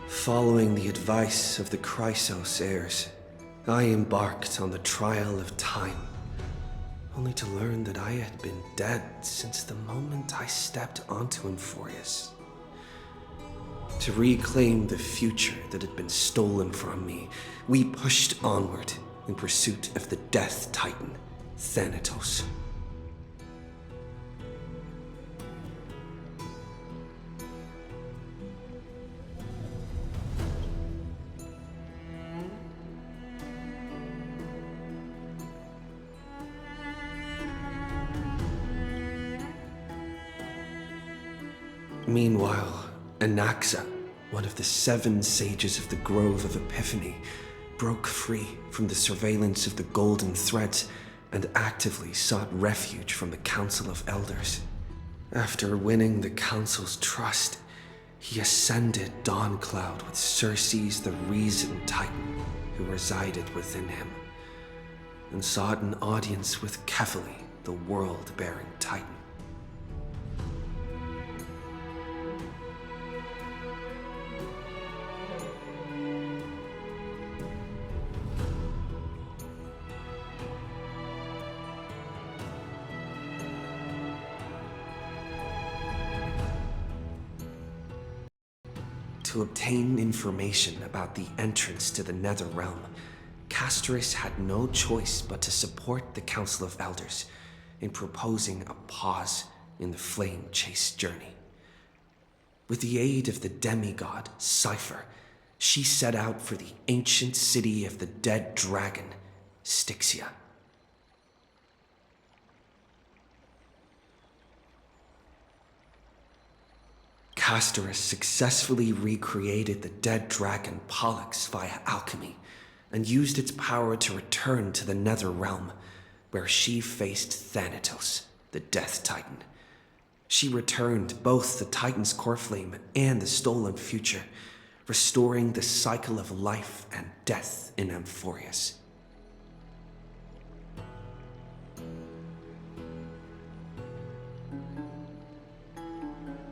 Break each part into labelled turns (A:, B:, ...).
A: Following the advice of the Chrysos heirs, I embarked on the trial of time, only to learn that I had been dead since the moment I stepped onto Amphorius. To reclaim the future that had been stolen from me, we pushed onward in pursuit of the Death Titan, Thanatos. Meanwhile, Anaxa, one of the 7 sages of the Grove of Epiphany, broke free from the surveillance of the Golden Threads and actively sought refuge from the Council of Elders. After winning the Council's trust, he ascended Dawncloud with Circes the Reason Titan, who resided within him, and sought an audience with Kefali, the world-bearing Titan. To obtain information about the entrance to the Nether Realm, Castorus had no choice but to support the Council of Elders in proposing a pause in the flame chase journey. With the aid of the demigod, Cypher, she set out for the ancient city of the dead dragon, Styxia. Castorus successfully recreated the dead dragon Pollux via alchemy and used its power to return to the Nether Realm, where she faced Thanatos, the Death Titan. She returned both the Titan's core flame and the stolen future, restoring the cycle of life and death in Amphorius.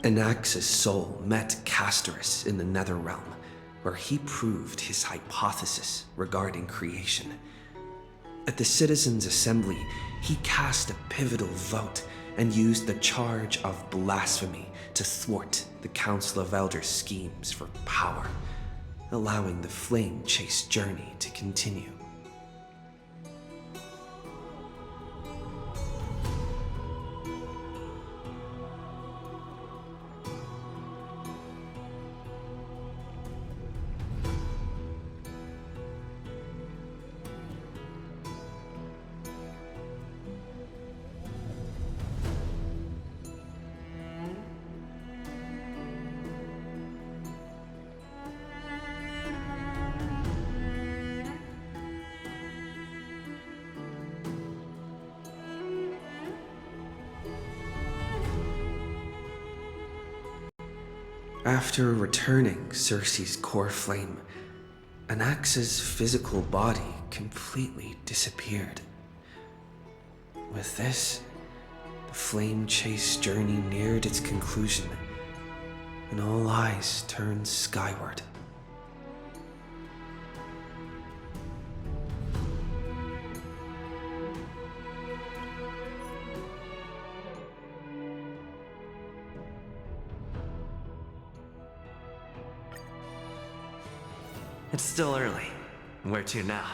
A: Anaxa's soul met Castorus in the Nether Realm, where he proved his hypothesis regarding creation. At the Citizens' Assembly, he cast a pivotal vote and used the charge of blasphemy to thwart the Council of Elders' schemes for power, allowing the flame chase journey to continue. After returning Circe's core flame, Anaxa's physical body completely disappeared. With this, the flame chase journey neared its conclusion, and all eyes turned skyward.
B: It's still early. Where to now?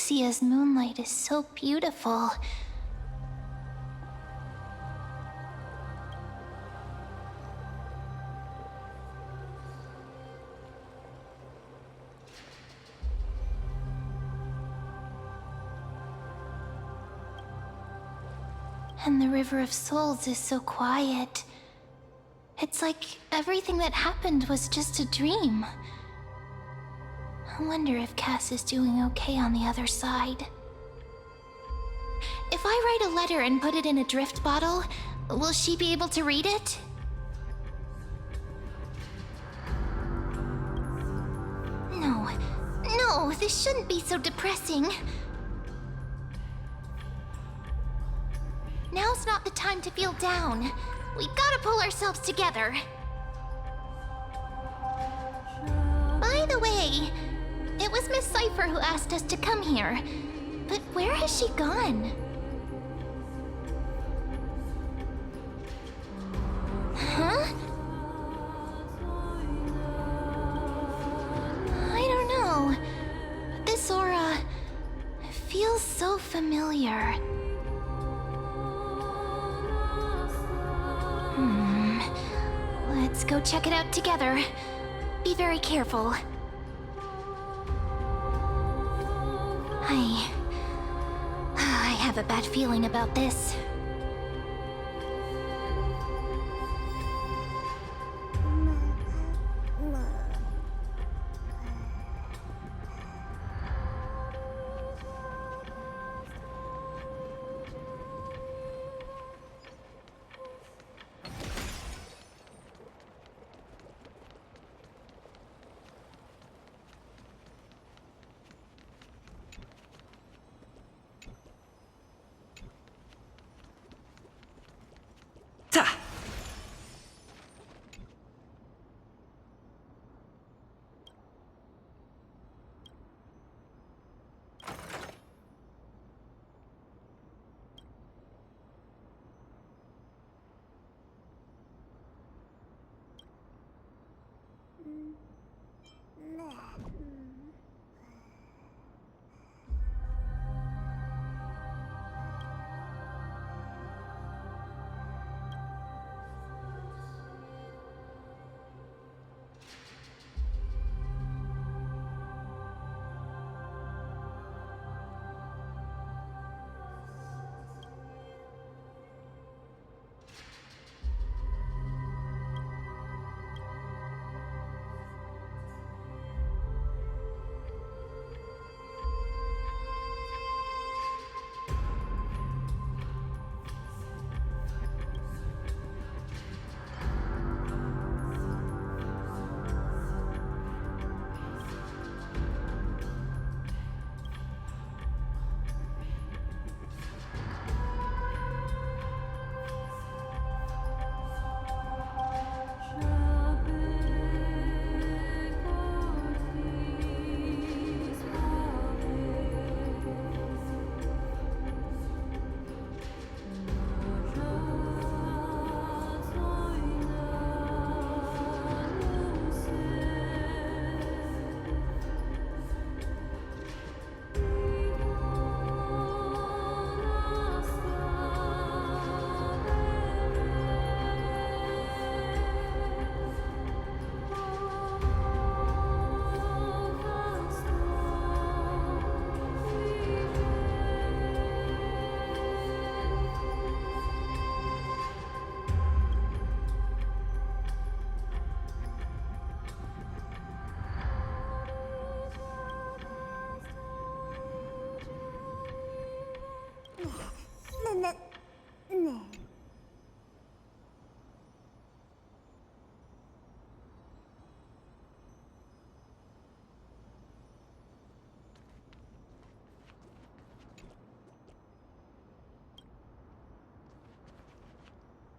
C: Ixia's moonlight is so beautiful. And the River of Souls is so quiet. It's like everything that happened was just a dream. I wonder if Cass is doing okay on the other side. If I write a letter and put it in a drift bottle, will she be able to read it? No, this shouldn't be so depressing. Now's not the time to feel down. We gotta pull ourselves together. By the way, it was Miss Cypher who asked us to come here. But where has she gone? Huh? I don't know. This aura feels so familiar. Let's go check it out together. Be very careful. I have a bad feeling about this.
B: Ta!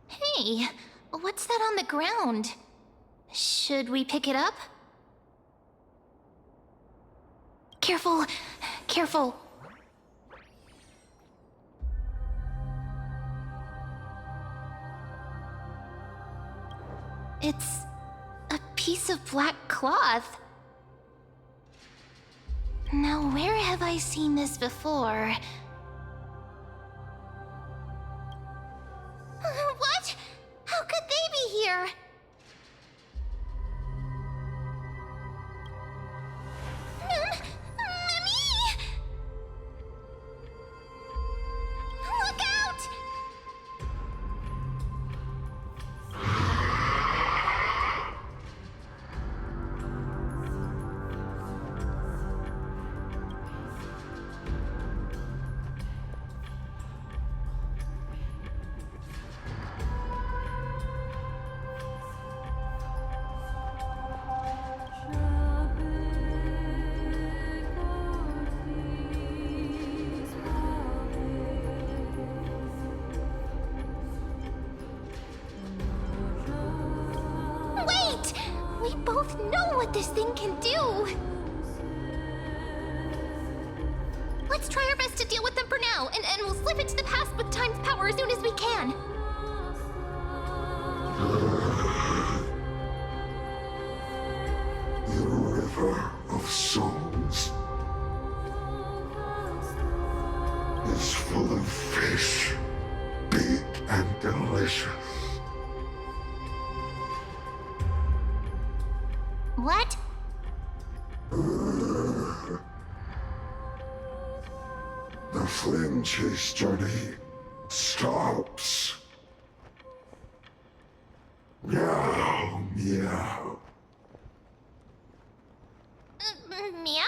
C: Hey, what's that on the ground? Should we pick it up? Careful, careful. It's a piece of black cloth. Now, where have I seen this before? What? How could they be here? Mimi! Look out! Wait! We both know what this thing can do! Let's try our best to deal with them for now, and we'll slip into the past with Time's power as soon as we can.
D: The river of souls is full of fish, big and delicious.
C: What?
D: The flame chase journey stops. Meow, meow.
C: Meow?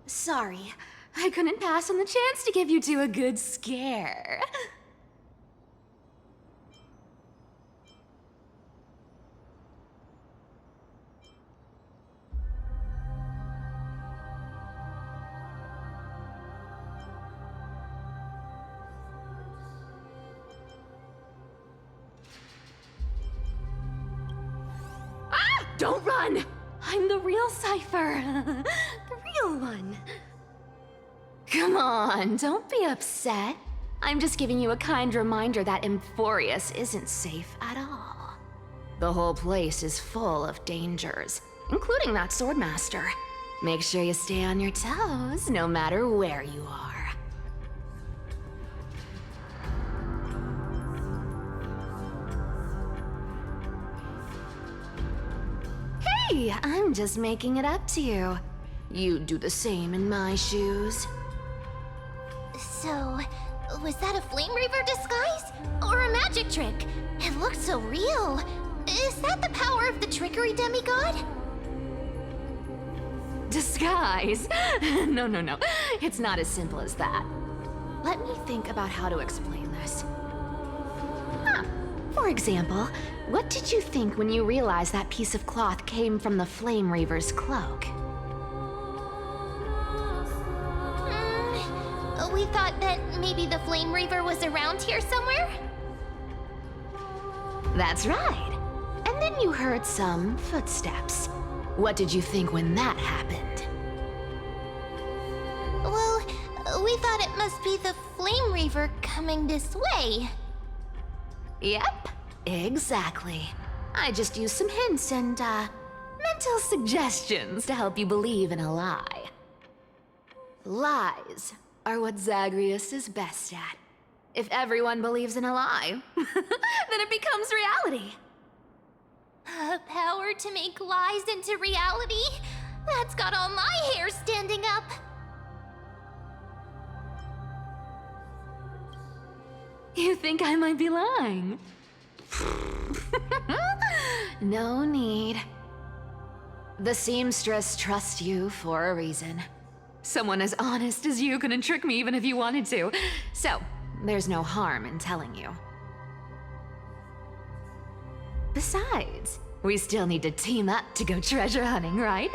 E: Sorry, I couldn't pass on the chance to give you two a good scare. Ah! Don't run! I'm the real Cypher. The real one. Come on, don't be upset. I'm just giving you a kind reminder that Emphorius isn't safe at all. The whole place is full of dangers, including that Swordmaster. Make sure you stay on your toes, no matter where you are. Hey, I'm just making it up to you. You'd do the same in my shoes.
C: So, was that a Flame Reaver disguise? Or a magic trick? It looked so real. Is that the power of the trickery demigod?
E: Disguise? No. It's not as simple as that. Let me think about how to explain this. For example, what did you think when you realized that piece of cloth came from the Flame Reaver's cloak?
C: We thought that maybe the Flame Reaver was around here somewhere?
E: That's right. And then you heard some footsteps. What did you think when that happened?
C: Well, we thought it must be the Flame Reaver coming this way.
E: Yep, exactly. I just used some hints and, mental suggestions to help you believe in a lie. Lies are what Zagreus is best at. If everyone believes in a lie, then it becomes reality.
C: A power to make lies into reality? That's got all my hair standing up.
E: You think I might be lying? No need. The seamstress trusts you for a reason. Someone as honest as you couldn't trick me even if you wanted to. So, there's no harm in telling you. Besides, we still need to team up to go treasure hunting, right?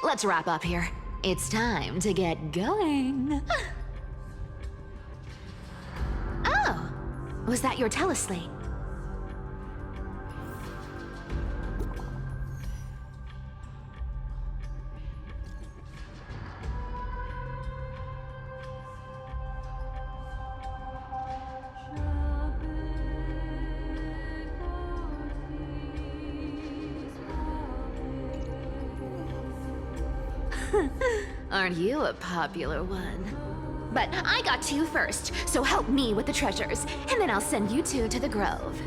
E: Let's wrap up here. It's time to get going. Oh, was that your teleslate? Aren't you a popular one? But I got to you first, so help me with the treasures, and then I'll send you two to the grove.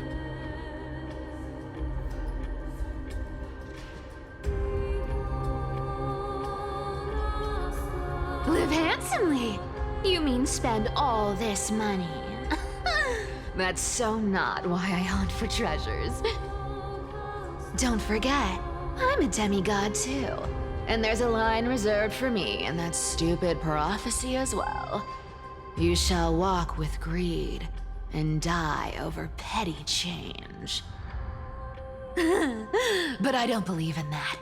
E: Live handsomely. You mean spend all this money? That's so not why I hunt for treasures. Don't forget, I'm a demigod too. And there's a line reserved for me in that stupid prophecy as well. You shall walk with greed and die over petty change. But I don't believe in that.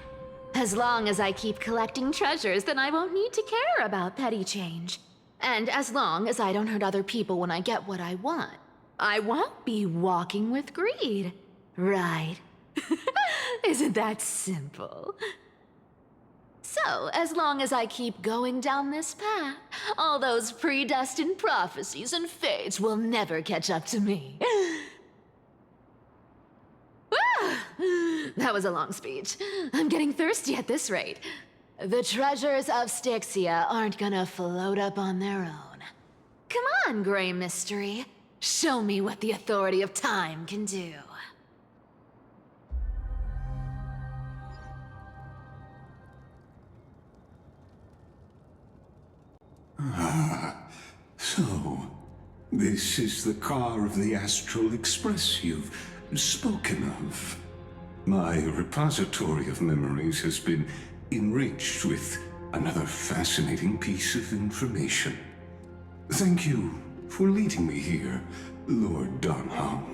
E: As long as I keep collecting treasures, then I won't need to care about petty change. And as long as I don't hurt other people when I get what I want, I won't be walking with greed. Right? Isn't that simple? So, as long as I keep going down this path, all those predestined prophecies and fates will never catch up to me. That was a long speech. I'm getting thirsty at this rate. The treasures of Styxia aren't gonna float up on their own. Come on, Gray Mystery. Show me what the authority of time can do.
D: So, this is the car of the Astral Express you've spoken of. My repository of memories has been enriched with another fascinating piece of information. Thank you for leading me here, Lord Donham.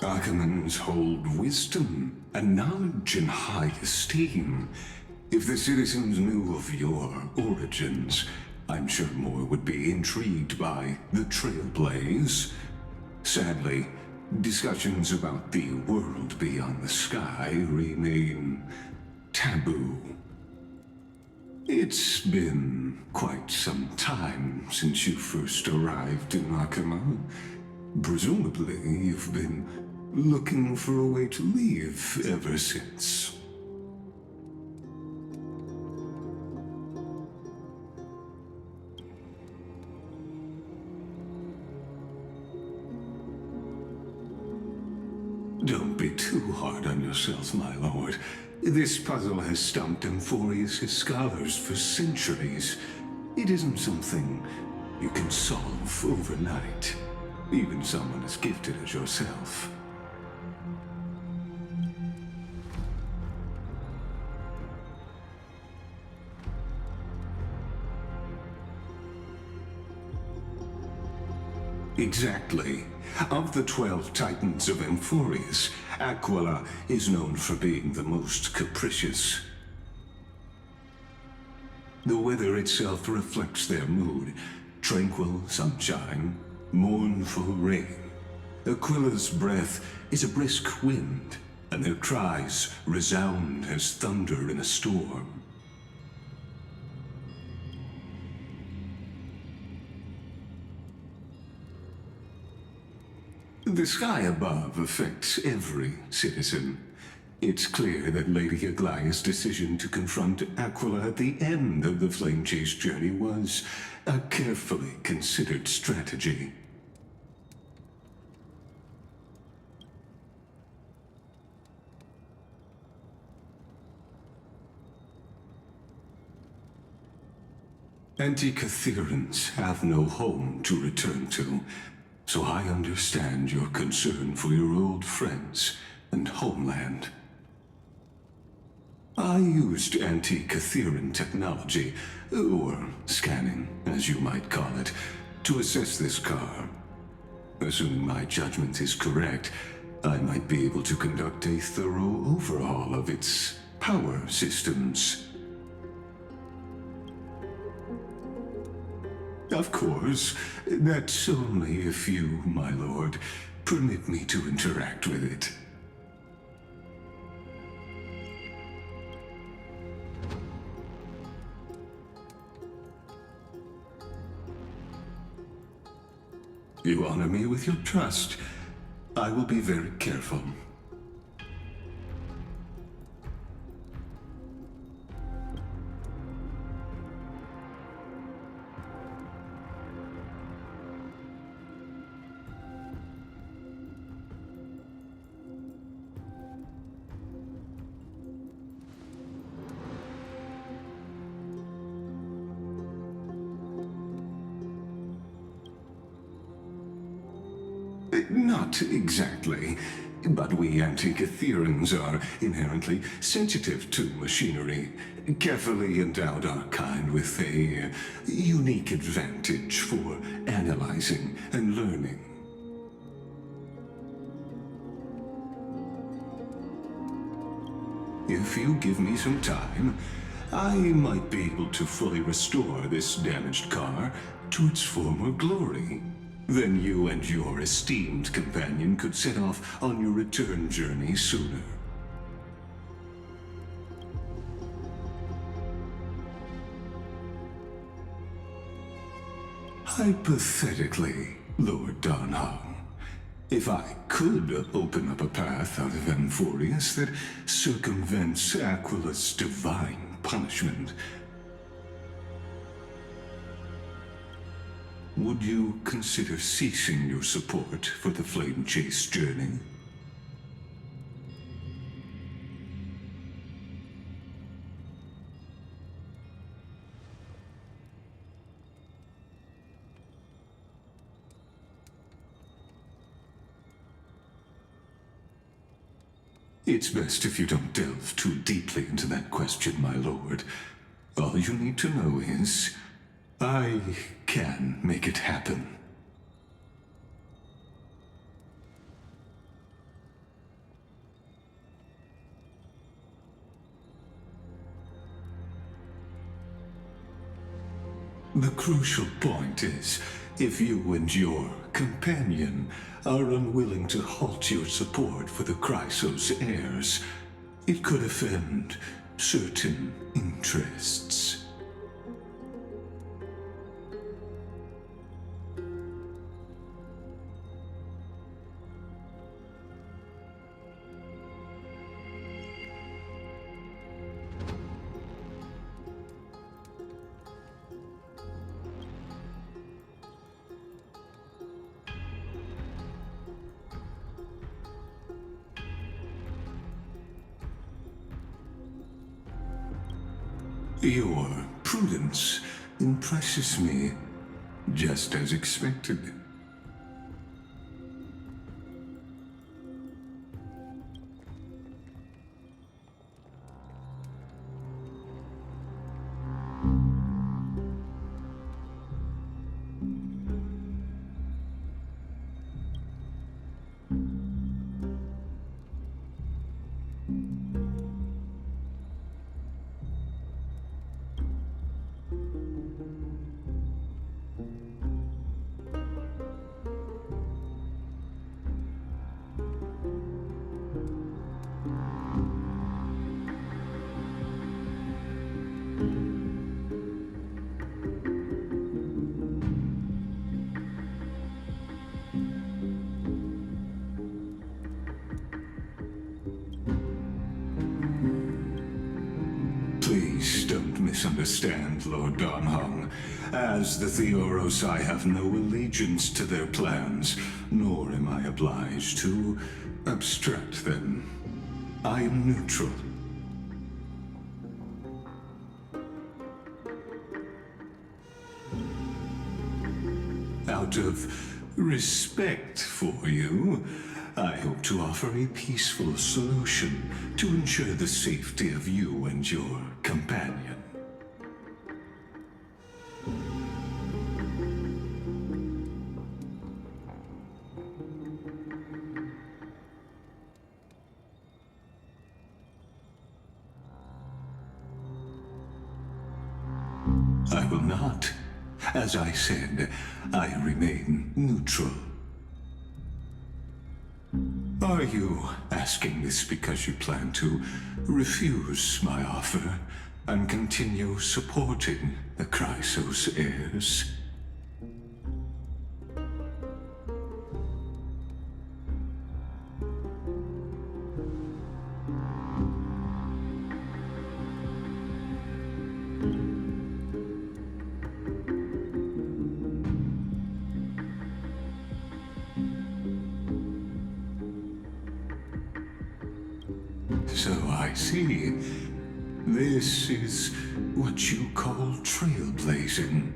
D: Archimans hold wisdom and knowledge in high esteem. If the citizens knew of your origins, I'm sure more would be intrigued by the Trailblaze. Sadly, discussions about the world beyond the sky remain taboo. It's been quite some time since you first arrived in Akima. Presumably, you've been looking for a way to leave ever since. Don't be too hard on yourself, my lord. This puzzle has stumped Emphorius' scholars for centuries. It isn't something you can solve overnight, even someone as gifted as yourself. Exactly. Of the 12 Titans of Emphorius, Aquila is known for being the most capricious. The weather itself reflects their mood. Tranquil sunshine, mournful rain. Aquila's breath is a brisk wind, and their cries resound as thunder in a storm. The sky above affects every citizen. It's clear that Lady Aglaya's decision to confront Aquila at the end of the Flame Chase journey was a carefully considered strategy. Anti-Catherians have no home to return to, so I understand your concern for your old friends and homeland. I used anti-Catheran technology, or scanning, as you might call it, to assess this car. Assuming my judgment is correct, I might be able to conduct a thorough overhaul of its power systems. Of course, that's only if you, my lord, permit me to interact with it. You honor me with your trust. I will be very careful. Not exactly, but we anti-Catherans are inherently sensitive to machinery. Carefully endowed our kind with a unique advantage for analyzing and learning. If you give me some time, I might be able to fully restore this damaged car to its former glory. Then you and your esteemed companion could set off on your return journey sooner. Hypothetically, Lord Donhong, if I could open up a path out of Amphorius that circumvents Aquila's divine punishment, would you consider ceasing your support for the Flame Chase journey? It's best if you don't delve too deeply into that question, my lord. All you need to know is, I can make it happen. The crucial point is, if you and your companion are unwilling to halt your support for the Chrysos heirs, it could offend certain interests. Your prudence impresses me, just as expected. Please don't misunderstand, Lord Donhong. As the Theoros, I have no allegiance to their plans, nor am I obliged to obstruct them. I am neutral. Out of respect for you, I hope to offer a peaceful solution to ensure the safety of you and your companion. I will not. As I said, I remain neutral. Are you asking this because you plan to refuse my offer and continue supporting the Chrysos heirs? So I see. This is what you call trailblazing.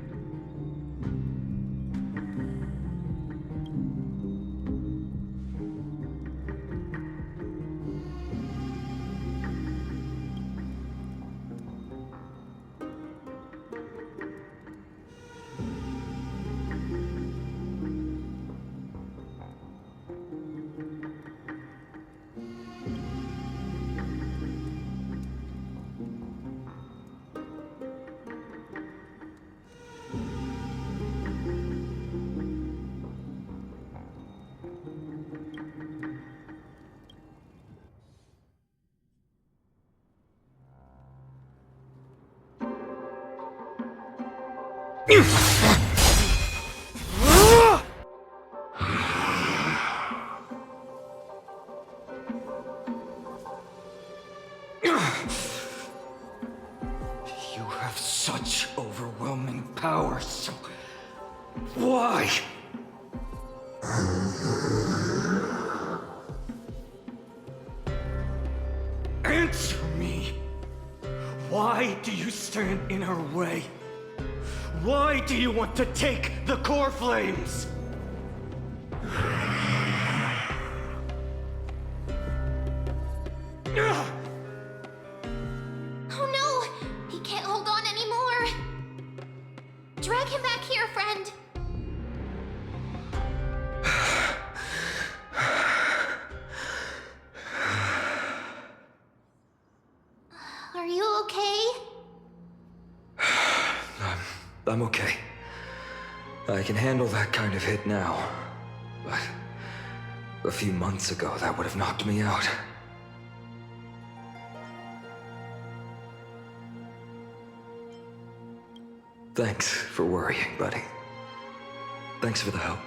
A: You have such overwhelming power, so why? Answer me! Why do you stand in her way? Why do you want to take the core flames?
C: Oh no! He can't hold on anymore! Drag him back here, friend! Are you okay?
A: I'm okay. I can handle that kind of hit now. But a few months ago, that would have knocked me out. Thanks for worrying, buddy. Thanks for the help.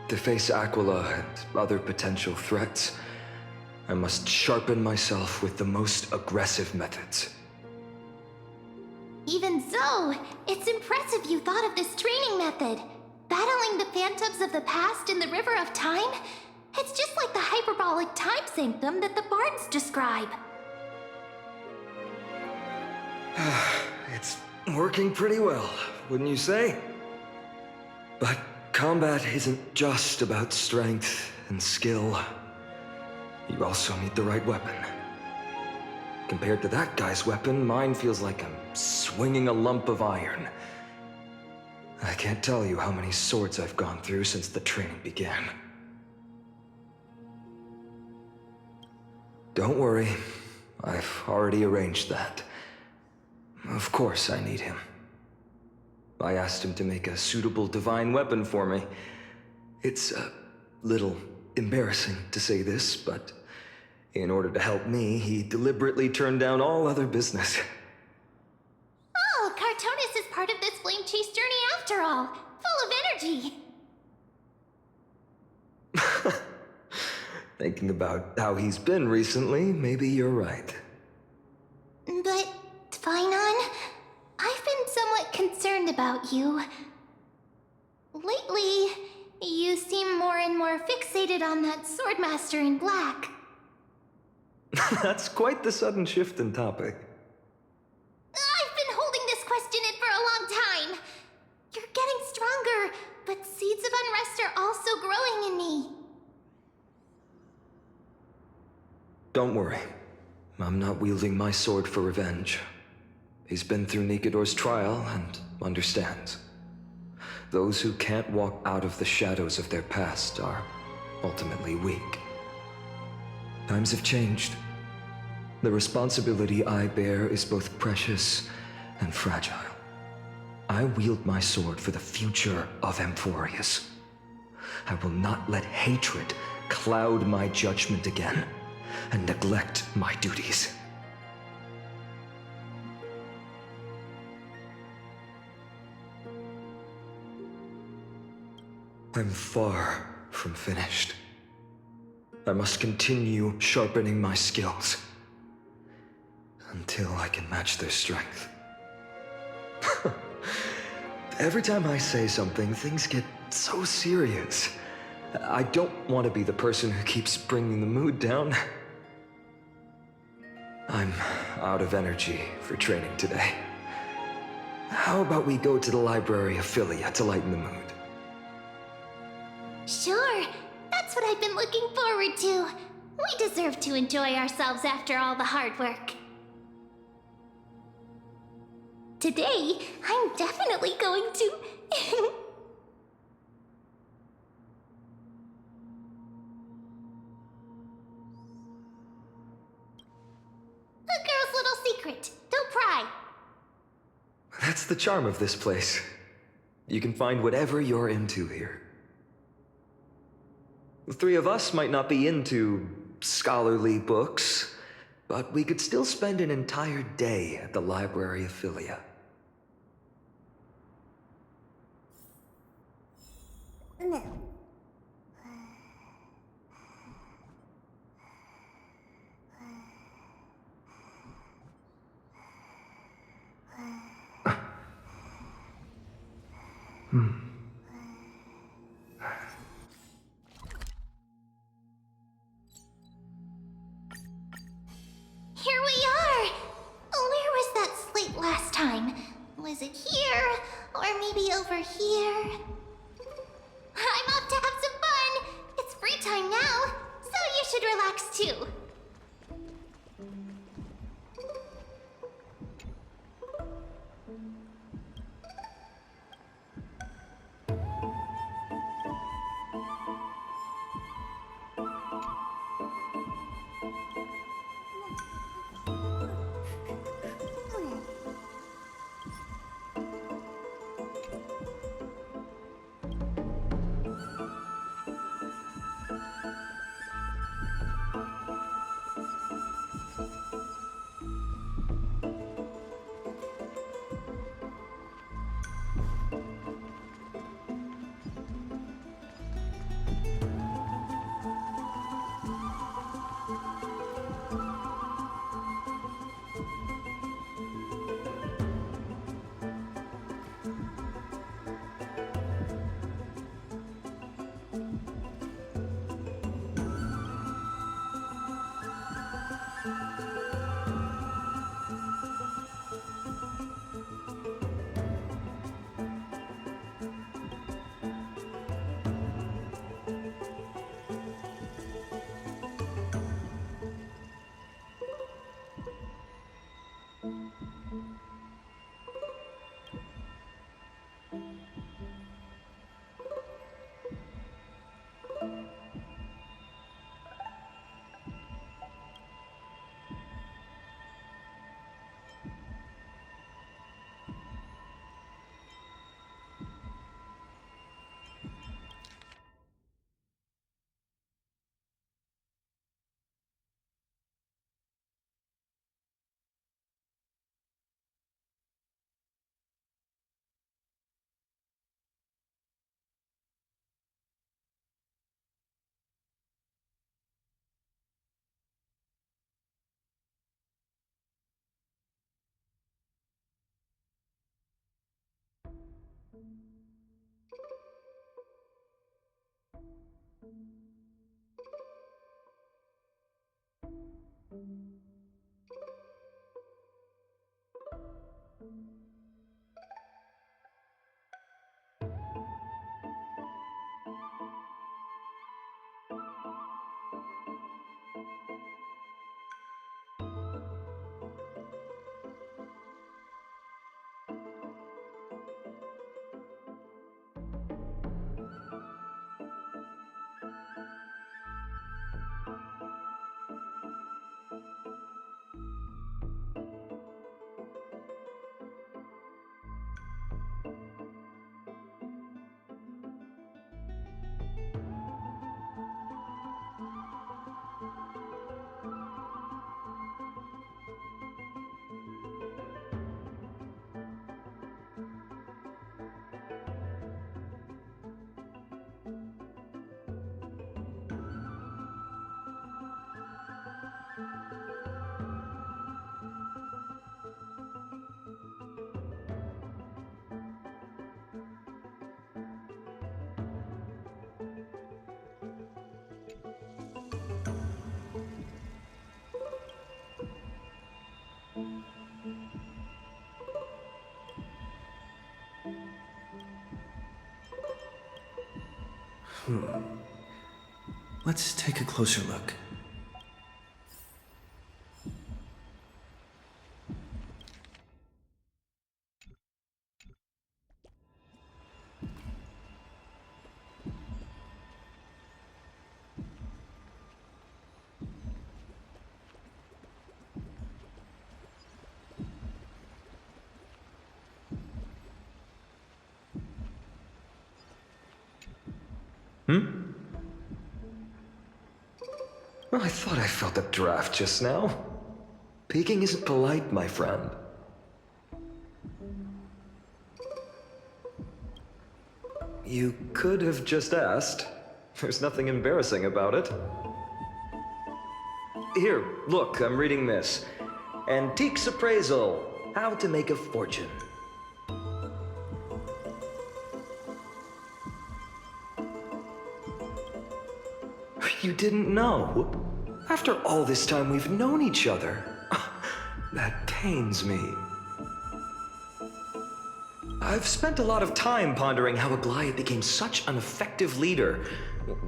A: To face Aquila and other potential threats, I must sharpen myself with the most aggressive methods.
C: Even so, it's impressive you thought of this training method. Battling the phantoms of the past in the River of Time? It's just like the hyperbolic time sanctum that the bards describe.
A: It's working pretty well, wouldn't you say? But combat isn't just about strength and skill. You also need the right weapon. Compared to that guy's weapon, mine feels like I'm swinging a lump of iron. I can't tell you how many swords I've gone through since the training began. Don't worry, I've already arranged that. Of course I need him. I asked him to make a suitable divine weapon for me. It's a little embarrassing to say this, but in order to help me, he deliberately turned down all other business.
C: Oh, Cartonis is part of this flame chase journey after all. Full of energy.
A: Thinking about how he's been recently, maybe you're right.
C: But, Tvinon, I've been somewhat concerned about you. Lately, you seem more and more fixated on that swordmaster in black.
A: That's quite the sudden shift in topic.
C: I've been holding this question in for a long time. You're getting stronger, but seeds of unrest are also growing in me.
F: Don't worry. I'm not wielding my sword for revenge. He's been through Nikador's trial and understands. Those who can't walk out of the shadows of their past are ultimately weak. Times have changed. The responsibility I bear is both precious and fragile. I wield my sword for the future of Amphorius. I will not let hatred cloud my judgment again and neglect my duties. I'm far from finished. I must continue sharpening my skills until I can match their strength. Every time I say something, things get so serious. I don't want to be the person who keeps bringing the mood down. I'm out of energy for training today. How about we go to the library of Philia to lighten the mood?
C: Sure, that's what I've been looking forward to. We deserve to enjoy ourselves after all the hard work. Today, I'm definitely going to... A girl's little secret. Don't pry.
F: That's the charm of this place. You can find whatever you're into here. The three of us might not be into scholarly books, but we could still spend an entire day at the library of Philia.
C: No. Here we are! Where was that slate last time? Was it here? Or maybe over here? I'm off to have some fun! It's free time now, so you should relax too.
A: Let's take a closer look.
F: Well, I thought I felt a draft just now. Peeking isn't polite, my friend. You could have just asked. There's nothing embarrassing about it. Here, look, I'm reading this. Antiques Appraisal. How to make a fortune. You didn't know? After all this time we've known each other. That pains me. I've spent a lot of time pondering how Aglaia became such an effective leader.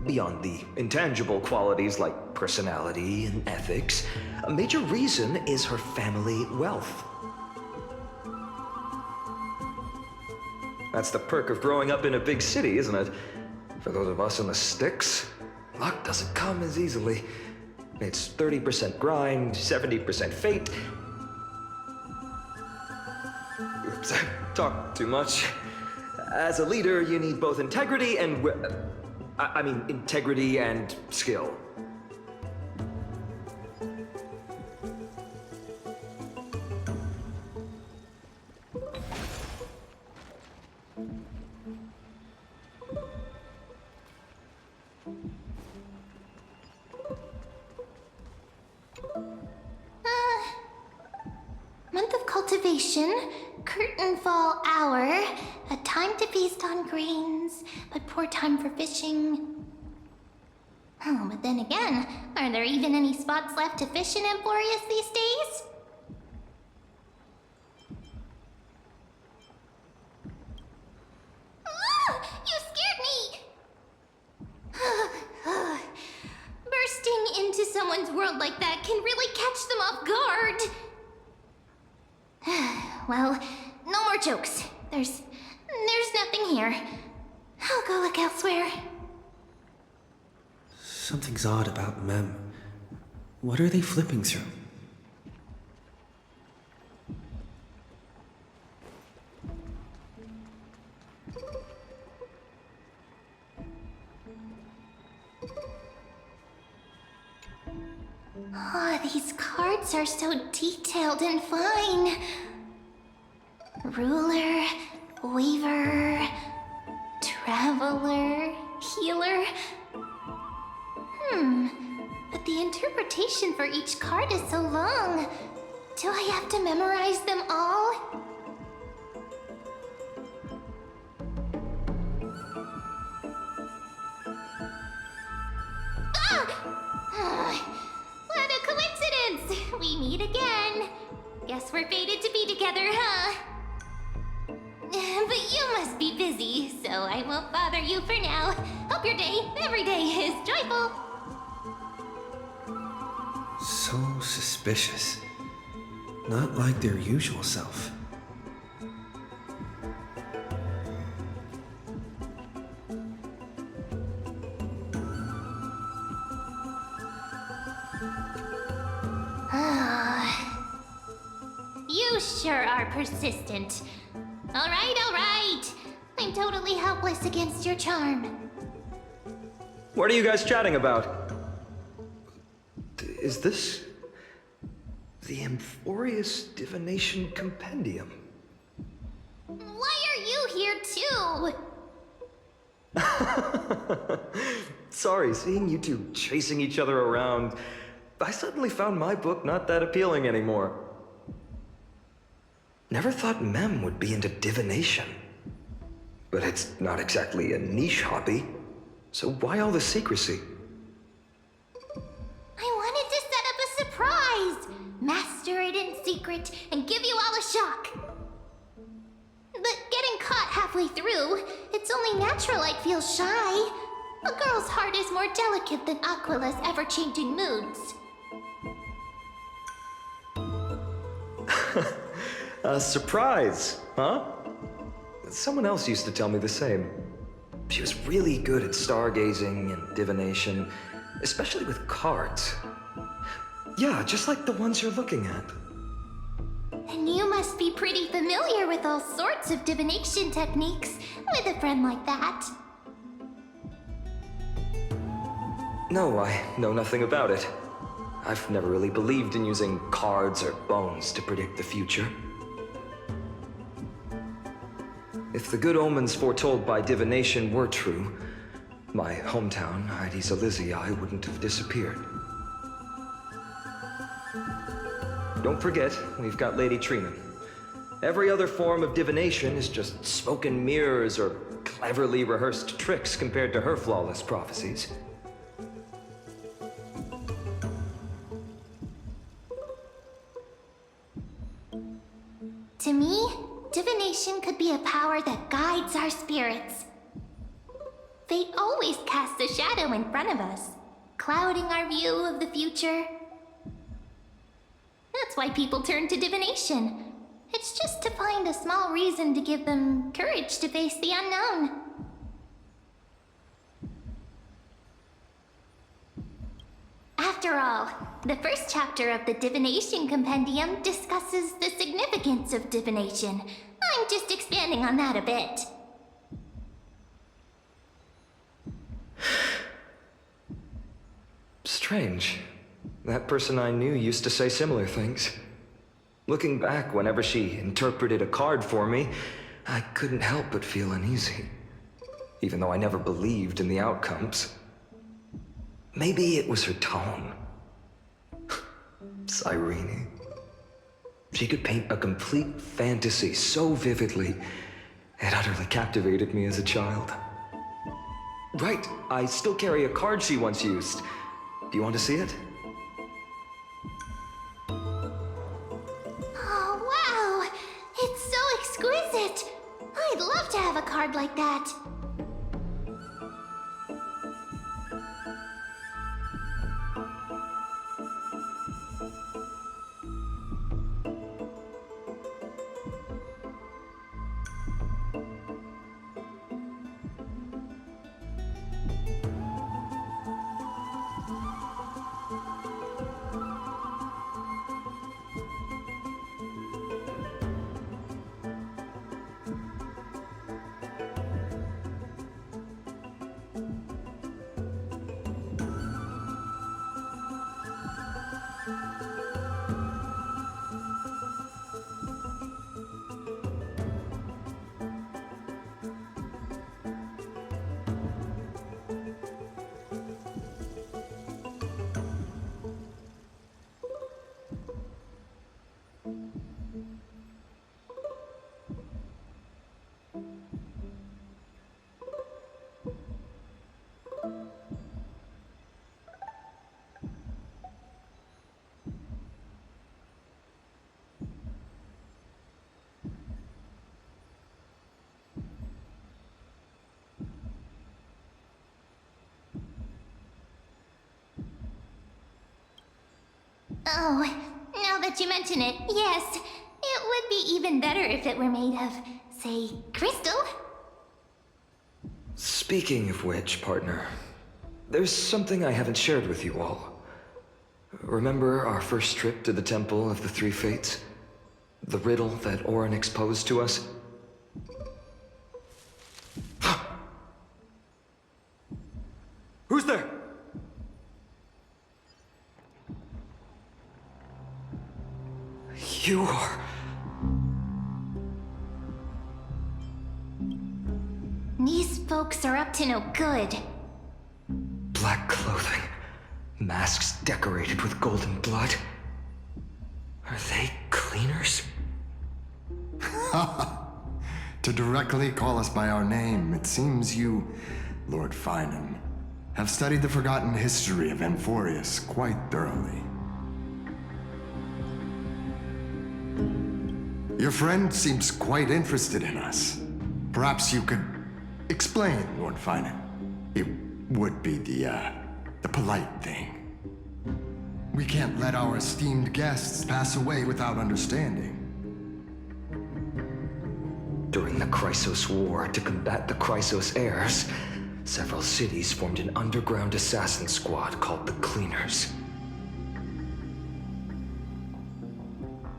F: Beyond the intangible qualities like personality and ethics, a major reason is her family wealth. That's the perk of growing up in a big city, isn't it? For those of us in the sticks, luck doesn't come as easily. It's 30% grind, 70% fate. Oops, I talked too much. As a leader, you need both integrity and integrity and skill.
C: Month of cultivation, curtain fall hour, a time to feast on grains, but poor time for fishing. Oh, but then again, are there even any spots left to fish in Emporius these days? Ah, you scared me! Bursting into someone's world like that can really catch them off guard. Well, no more jokes. There's nothing here. I'll go look elsewhere.
A: Something's odd about Mem. What are they flipping through?
C: Oh, these cards are so detailed and fine. Ruler, weaver, traveler, healer. But the interpretation for each card is so long. Do I have to memorize them all? What a coincidence! We meet again. Guess we're fated to be together, huh? But you must be busy, so I won't bother you for now. Hope your day, every day, is joyful.
A: So suspicious. Not like their usual self.
C: You sure are persistent. All right. I'm totally helpless against your charm.
F: What are you guys chatting about? Is this the Amphorius Divination Compendium?
C: Why are you here too?
F: Sorry, seeing you two chasing each other around, I suddenly found my book not that appealing anymore. Never thought Mem would be into divination. But it's not exactly a niche hobby, so why all the secrecy?
C: I wanted to set up a surprise! Master it in secret and give you all a shock. But getting caught halfway through, it's only natural I'd feel shy. A girl's heart is more delicate than Aquila's ever-changing moods.
F: A surprise, huh? Someone else used to tell me the same. She was really good at stargazing and divination, especially with cards. Yeah, just like the ones you're looking at.
C: And you must be pretty familiar with all sorts of divination techniques with a friend like that.
F: No, I know nothing about it. I've never really believed in using cards or bones to predict the future. If the good omens foretold by divination were true, my hometown, Heidi's Elysiae, wouldn't have disappeared. Don't forget, we've got Lady Trina. Every other form of divination is just smoke and mirrors or cleverly rehearsed tricks compared to her flawless prophecies.
C: To me, divination could be a power that guides our spirits. Fate always casts a shadow in front of us, clouding our view of the future. That's why people turn to divination. It's just to find a small reason to give them courage to face the unknown. After all, the first chapter of the Divination Compendium discusses the significance of divination. I'm just expanding on that a bit.
F: Strange. That person I knew used to say similar things. Looking back, whenever she interpreted a card for me, I couldn't help but feel uneasy. Even though I never believed in the outcomes. Maybe it was her tone. Cyrene. She could paint a complete fantasy so vividly, it utterly captivated me as a child. Right, I still carry a card she once used. Do you want to see it?
C: Oh, wow! It's so exquisite! I'd love to have a card like that. Oh, now that you mention it, yes. It would be even better if it were made of, say, crystal.
F: Speaking of which, partner, there's something I haven't shared with you all. Remember our first trip to the Temple of the Three Fates? The riddle that Orin exposed to us? Who's there? You are...
C: These folks are up to no good.
F: Black clothing, masks decorated with golden blood. Are they cleaners?
G: To directly call us by our name, it seems you, Lord Finan, have studied the forgotten history of Amphorius quite thoroughly. Your friend seems quite interested in us. Perhaps you could explain, Lord Finan. It would be the polite thing. We can't let our esteemed guests pass away without understanding.
F: During the Chrysos War, to combat the Chrysos heirs, several cities formed an underground assassin squad called the Cleaners.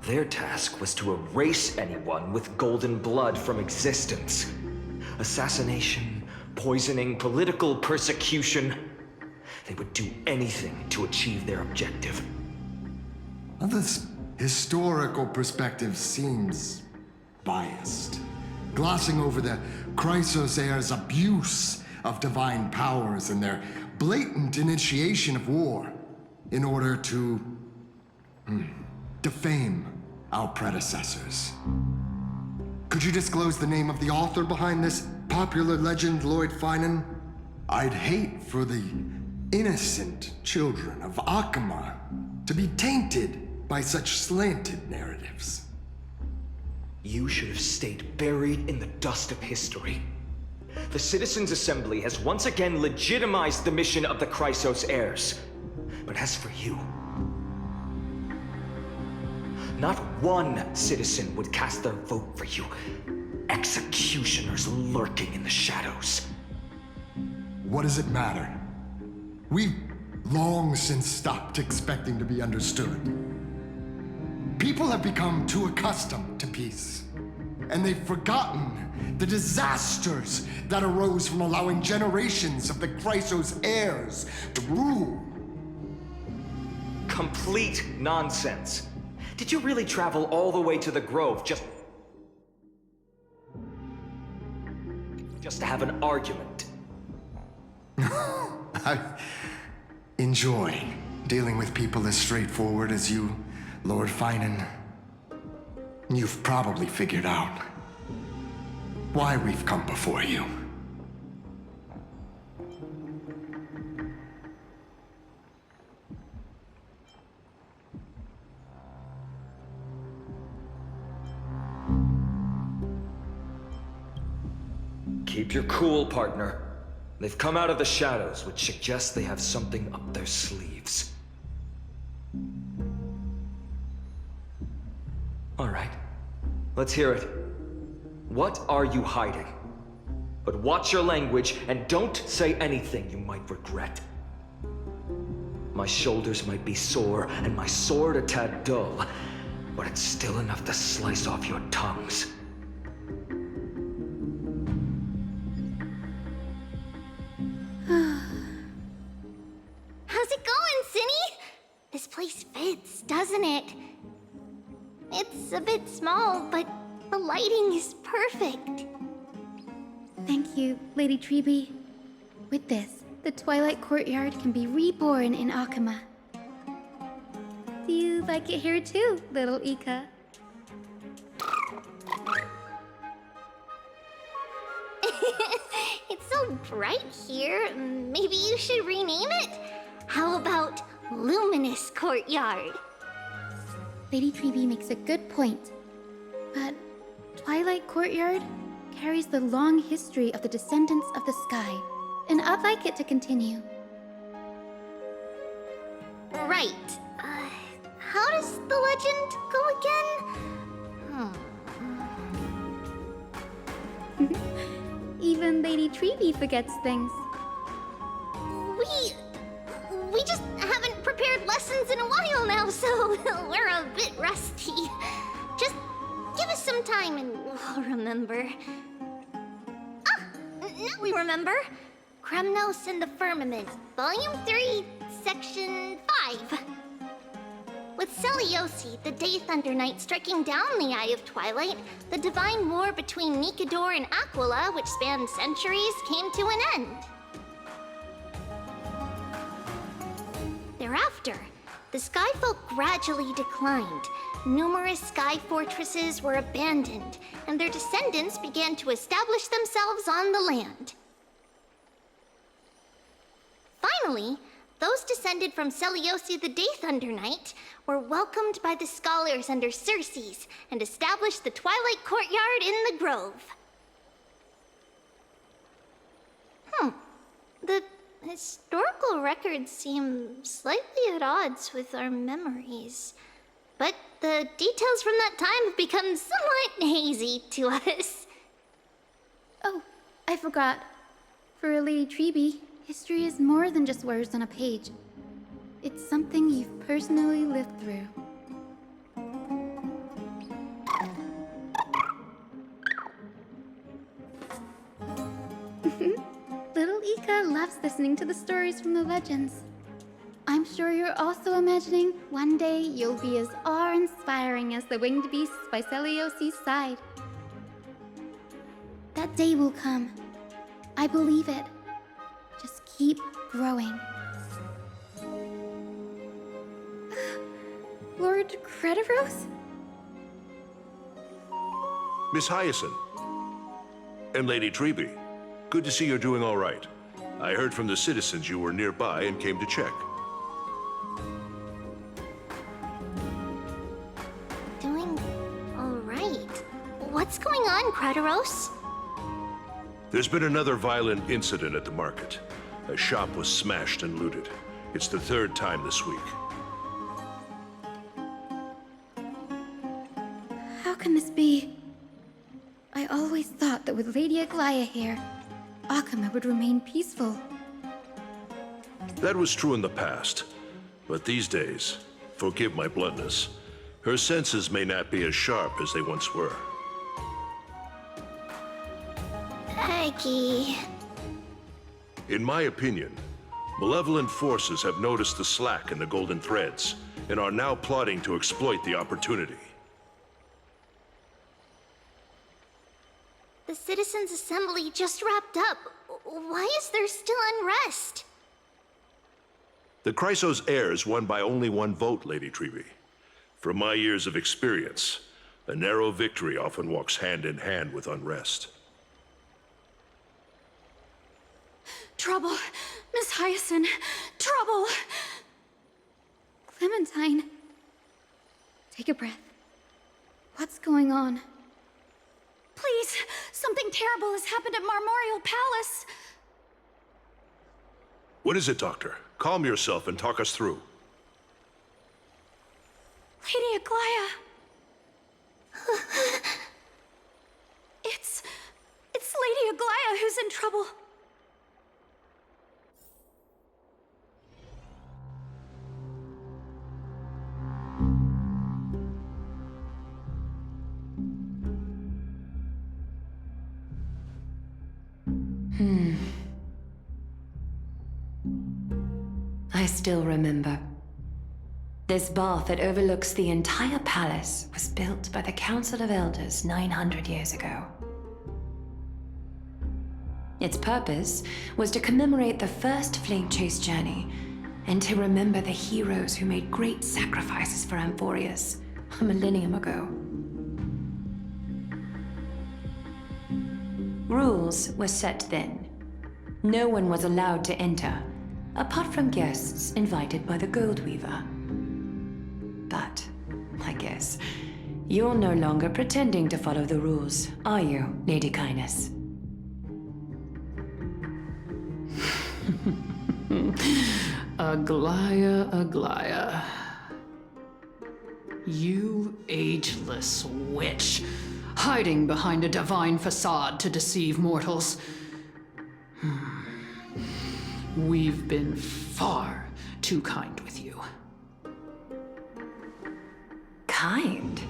F: Their task was to erase anyone with golden blood from existence. Assassination, poisoning, political persecution. They would do anything to achieve their objective.
G: Well, this historical perspective seems biased, glossing over the Chrysos heirs' abuse of divine powers and their blatant initiation of war in order to defame our predecessors. Could you disclose the name of the author behind this popular legend, Lord Finan? I'd hate for the innocent children of Akama to be tainted by such slanted narratives.
F: You should have stayed buried in the dust of history. The Citizens' Assembly has once again legitimized the mission of the Chrysos heirs. But as for you, not one citizen would cast their vote for you. Executioners lurking in the shadows.
G: What does it matter? We've long since stopped expecting to be understood. People have become too accustomed to peace, and they've forgotten the disasters that arose from allowing generations of the Chrysos heirs to rule.
F: Complete nonsense. Did you really travel all the way to the Grove just to have an argument?
G: I enjoy dealing with people as straightforward as you, Lord Finan. You've probably figured out why we've come before you.
F: Keep your cool, partner. They've come out of the shadows, which suggests they have something up their sleeves. All right, let's hear it. What are you hiding? But watch your language and don't say anything you might regret. My shoulders might be sore and my sword a tad dull, but it's still enough to slice off your tongues.
C: How's it going, Cinny? This place fits, doesn't it? It's a bit small, but the lighting is perfect.
H: Thank you, Lady Treeby. With this, the Twilight Courtyard can be reborn in Akama. Do you like it here too, little Ika?
C: It's so bright here. Maybe you should rename it? How about Luminous Courtyard?
H: Lady Treeby makes a good point. But Twilight Courtyard carries the long history of the descendants of the sky, and I'd like it to continue.
C: Right. How does the legend go again?
H: Even Lady Treeby forgets things.
C: We just haven't prepared lessons in a while now, so we're a bit rusty. Just give us some time and we'll remember. Now we remember. Kremnos and the Firmament, Volume 3, Section 5. With Seliosi, the Day Thunder Knight, striking down the Eye of Twilight, the divine war between Nikador and Aquila, which spanned centuries, came to an end. Thereafter, the Skyfolk gradually declined. Numerous sky fortresses were abandoned, and their descendants began to establish themselves on the land. Finally, those descended from Seliosi the Day Thunder Knight were welcomed by the scholars under Circes and established the Twilight Courtyard in the Grove. The historical records seem slightly at odds with our memories. But the details from that time have become somewhat hazy to us.
H: Oh, I forgot. For a Lady Treby, history is more than just words on a page. It's something you've personally lived through. Little Ika loves listening to the stories from the legends. I'm sure you're also imagining one day you'll be as awe-inspiring as the winged beasts by Celiosi's side. That day will come. I believe it. Just keep growing. Lord Crediros?
I: Miss Hyacinth. And Lady Treby. Good to see you're doing all right. I heard from the citizens you were nearby and came to check.
C: Doing all right. What's going on, Crediros?
I: There's been another violent incident at the market. A shop was smashed and looted. It's the third time this week.
H: How can this be? I always thought that with Lady Aglaya here, Akama would remain peaceful.
I: That was true in the past. But these days, forgive my bluntness, her senses may not be as sharp as they once were.
C: Aggie.
I: In my opinion, malevolent forces have noticed the slack in the golden threads and are now plotting to exploit the opportunity.
C: The Citizens' Assembly just wrapped up. Why is there still unrest?
I: The Chrysos heirs won by only one vote, Lady Treby. From my years of experience, a narrow victory often walks hand in hand with unrest.
E: Trouble! Miss Hyacinth! Trouble!
H: Clementine. Take a breath. What's going on?
E: Please! Something terrible has happened at Marmorial Palace!
I: What is it, Doctor? Calm yourself and talk us through.
E: Lady Aglaya! It's Lady Aglaya who's in trouble.
J: I still remember. This bath that overlooks the entire palace was built by the Council of Elders 900 years ago. Its purpose was to commemorate the first Flame Chase journey and to remember the heroes who made great sacrifices for Amphorius a millennium ago. Rules were set then. No one was allowed to enter, apart from guests invited by the Goldweaver. But, I guess, you're no longer pretending to follow the rules, are you, Lady Kindness?
K: Aglaya, Aglaya. You ageless witch, hiding behind a divine facade to deceive mortals. We've been far too kind with you.
J: Kind?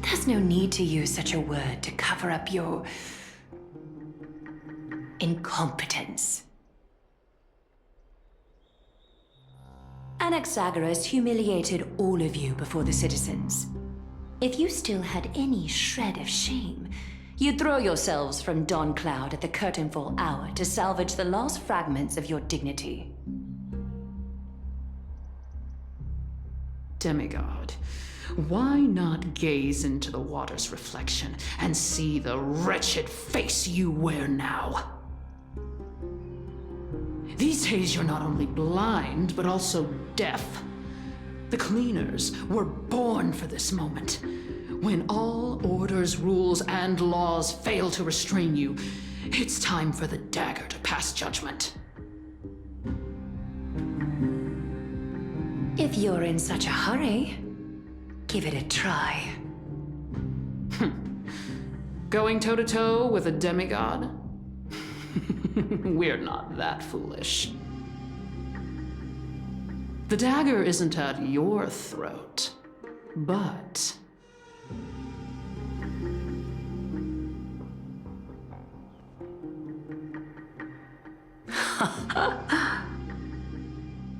J: There's no need to use such a word to cover up your incompetence. Anaxagoras humiliated all of you before the citizens. If you still had any shred of shame, you'd throw yourselves from Dawn Cloud at the curtainfall hour to salvage the last fragments of your dignity.
K: Demigod, why not gaze into the water's reflection and see the wretched face you wear now? These days you're not only blind, but also deaf. The cleaners were born for this moment. When all orders, rules, and laws fail to restrain you, it's time for the dagger to pass judgment.
J: If you're in such a hurry, give it a try.
K: Going toe-to-toe with a demigod? We're not that foolish. The dagger isn't at your throat, but...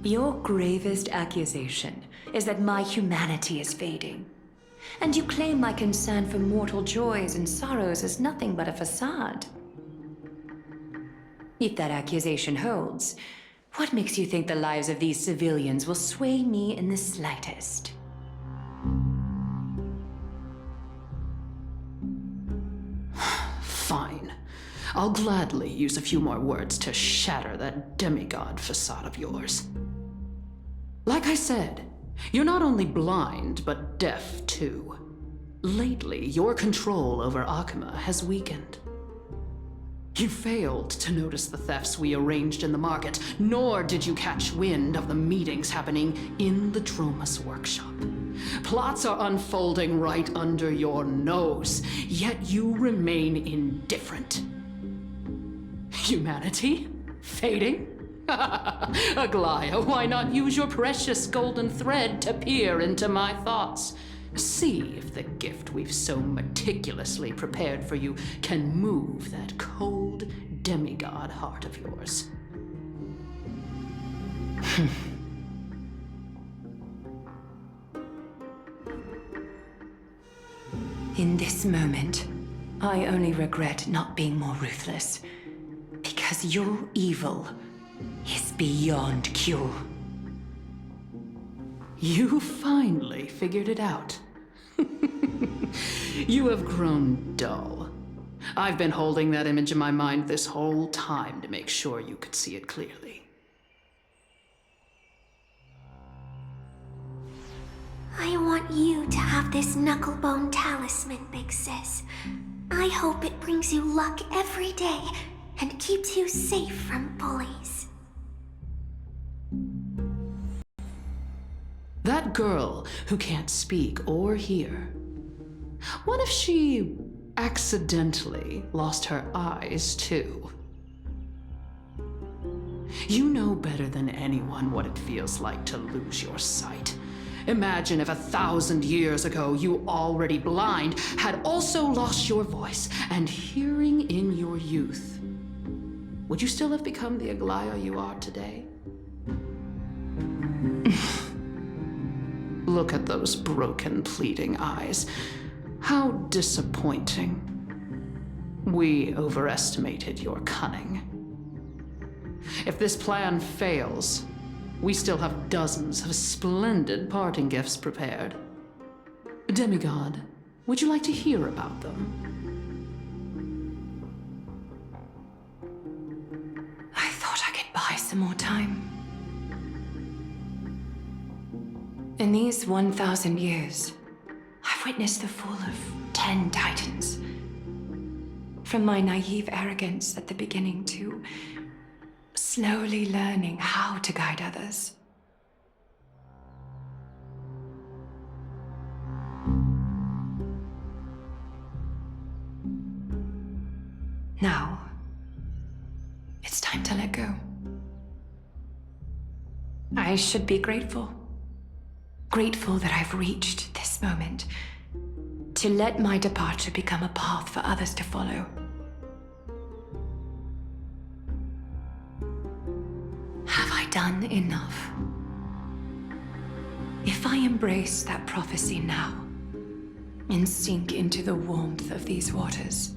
J: Your gravest accusation is that my humanity is fading. And you claim my concern for mortal joys and sorrows is nothing but a facade. If that accusation holds, what makes you think the lives of these civilians will sway me in the slightest?
K: Fine. I'll gladly use a few more words to shatter that demigod facade of yours. Like I said, you're not only blind, but deaf too. Lately, your control over Akuma has weakened. You failed to notice the thefts we arranged in the market, nor did you catch wind of the meetings happening in the Droma's workshop. Plots are unfolding right under your nose, yet you remain indifferent. Humanity? Fading? Aglaya, why not use your precious golden thread to peer into my thoughts? See if the gift we've so meticulously prepared for you can move that cold demigod heart of yours.
J: In this moment, I only regret not being more ruthless. Because your evil is beyond cure.
K: You finally figured it out. You have grown dull. I've been holding that image in my mind this whole time to make sure you could see it clearly.
C: I want you to have this knucklebone talisman, Big Sis. I hope it brings you luck every day and keeps you safe from bullies.
K: That girl who can't speak or hear. What if she accidentally lost her eyes too? You know better than anyone what it feels like to lose your sight. Imagine if 1,000 years ago you, already blind, had also lost your voice and hearing in your youth. Would you still have become the Aglaya you are today? Look at those broken, pleading eyes. How disappointing. We overestimated your cunning. If this plan fails, we still have dozens of splendid parting gifts prepared. Demigod, would you like to hear about them?
J: I thought I could buy some more time. In these 1,000 years, I've witnessed the fall of 10 titans. From my naive arrogance at the beginning to slowly learning how to guide others. Now, it's time to let go. I should be grateful. Grateful that I've reached this moment. To let my departure become a path for others to follow. Have I done enough? If I embrace that prophecy now, and sink into the warmth of these waters,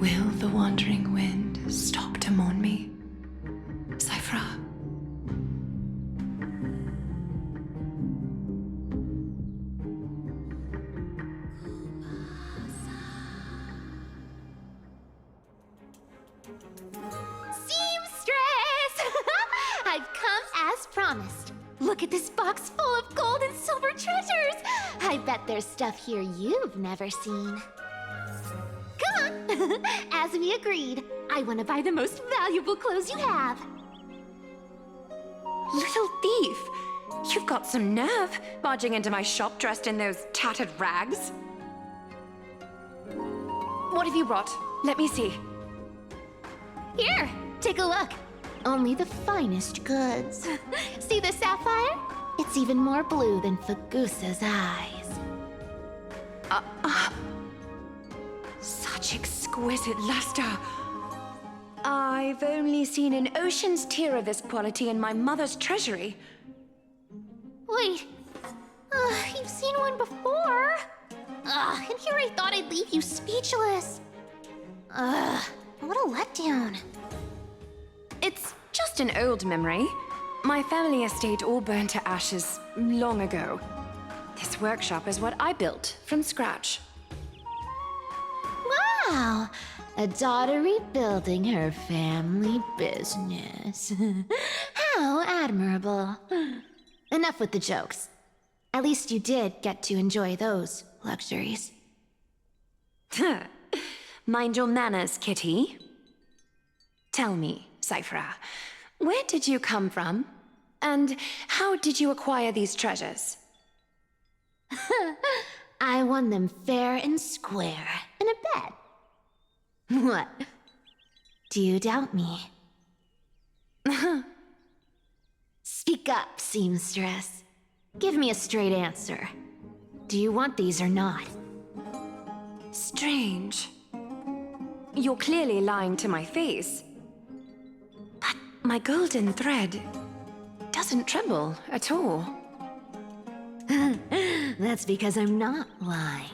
J: will the wandering wind stop to mourn me? Cyphra.
C: Seamstress! I've come as promised. Look at this box full of gold and silver treasures! I bet there's stuff here you've never seen. Come on!
E: As we agreed, I want to buy the most valuable clothes you have.
J: Little thief! You've got some nerve, barging into my shop dressed in those tattered rags. What have you brought? Let me see.
E: Here, take a look. Only the finest goods. See the sapphire? It's even more blue than Fagusa's eyes.
J: Such exquisite luster. I've only seen an ocean's tear of this quality in my mother's treasury.
E: Wait, you've seen one before. And here I thought I'd leave you speechless. What a letdown.
J: It's just an old memory. My family estate all burned to ashes long ago. This workshop is what I built from scratch.
E: Wow, a daughter rebuilding her family business. How admirable. Enough with the jokes. At least you did get to enjoy those luxuries.
J: Mind your manners, kitty. Tell me, Cyphera, where did you come from? And how did you acquire these treasures?
E: I won them fair and square in a bet. What? Do you doubt me? Speak up, seamstress. Give me a straight answer. Do you want these or not?
J: Strange. You're clearly lying to my face. But my golden thread doesn't tremble at all.
E: That's because I'm not lying.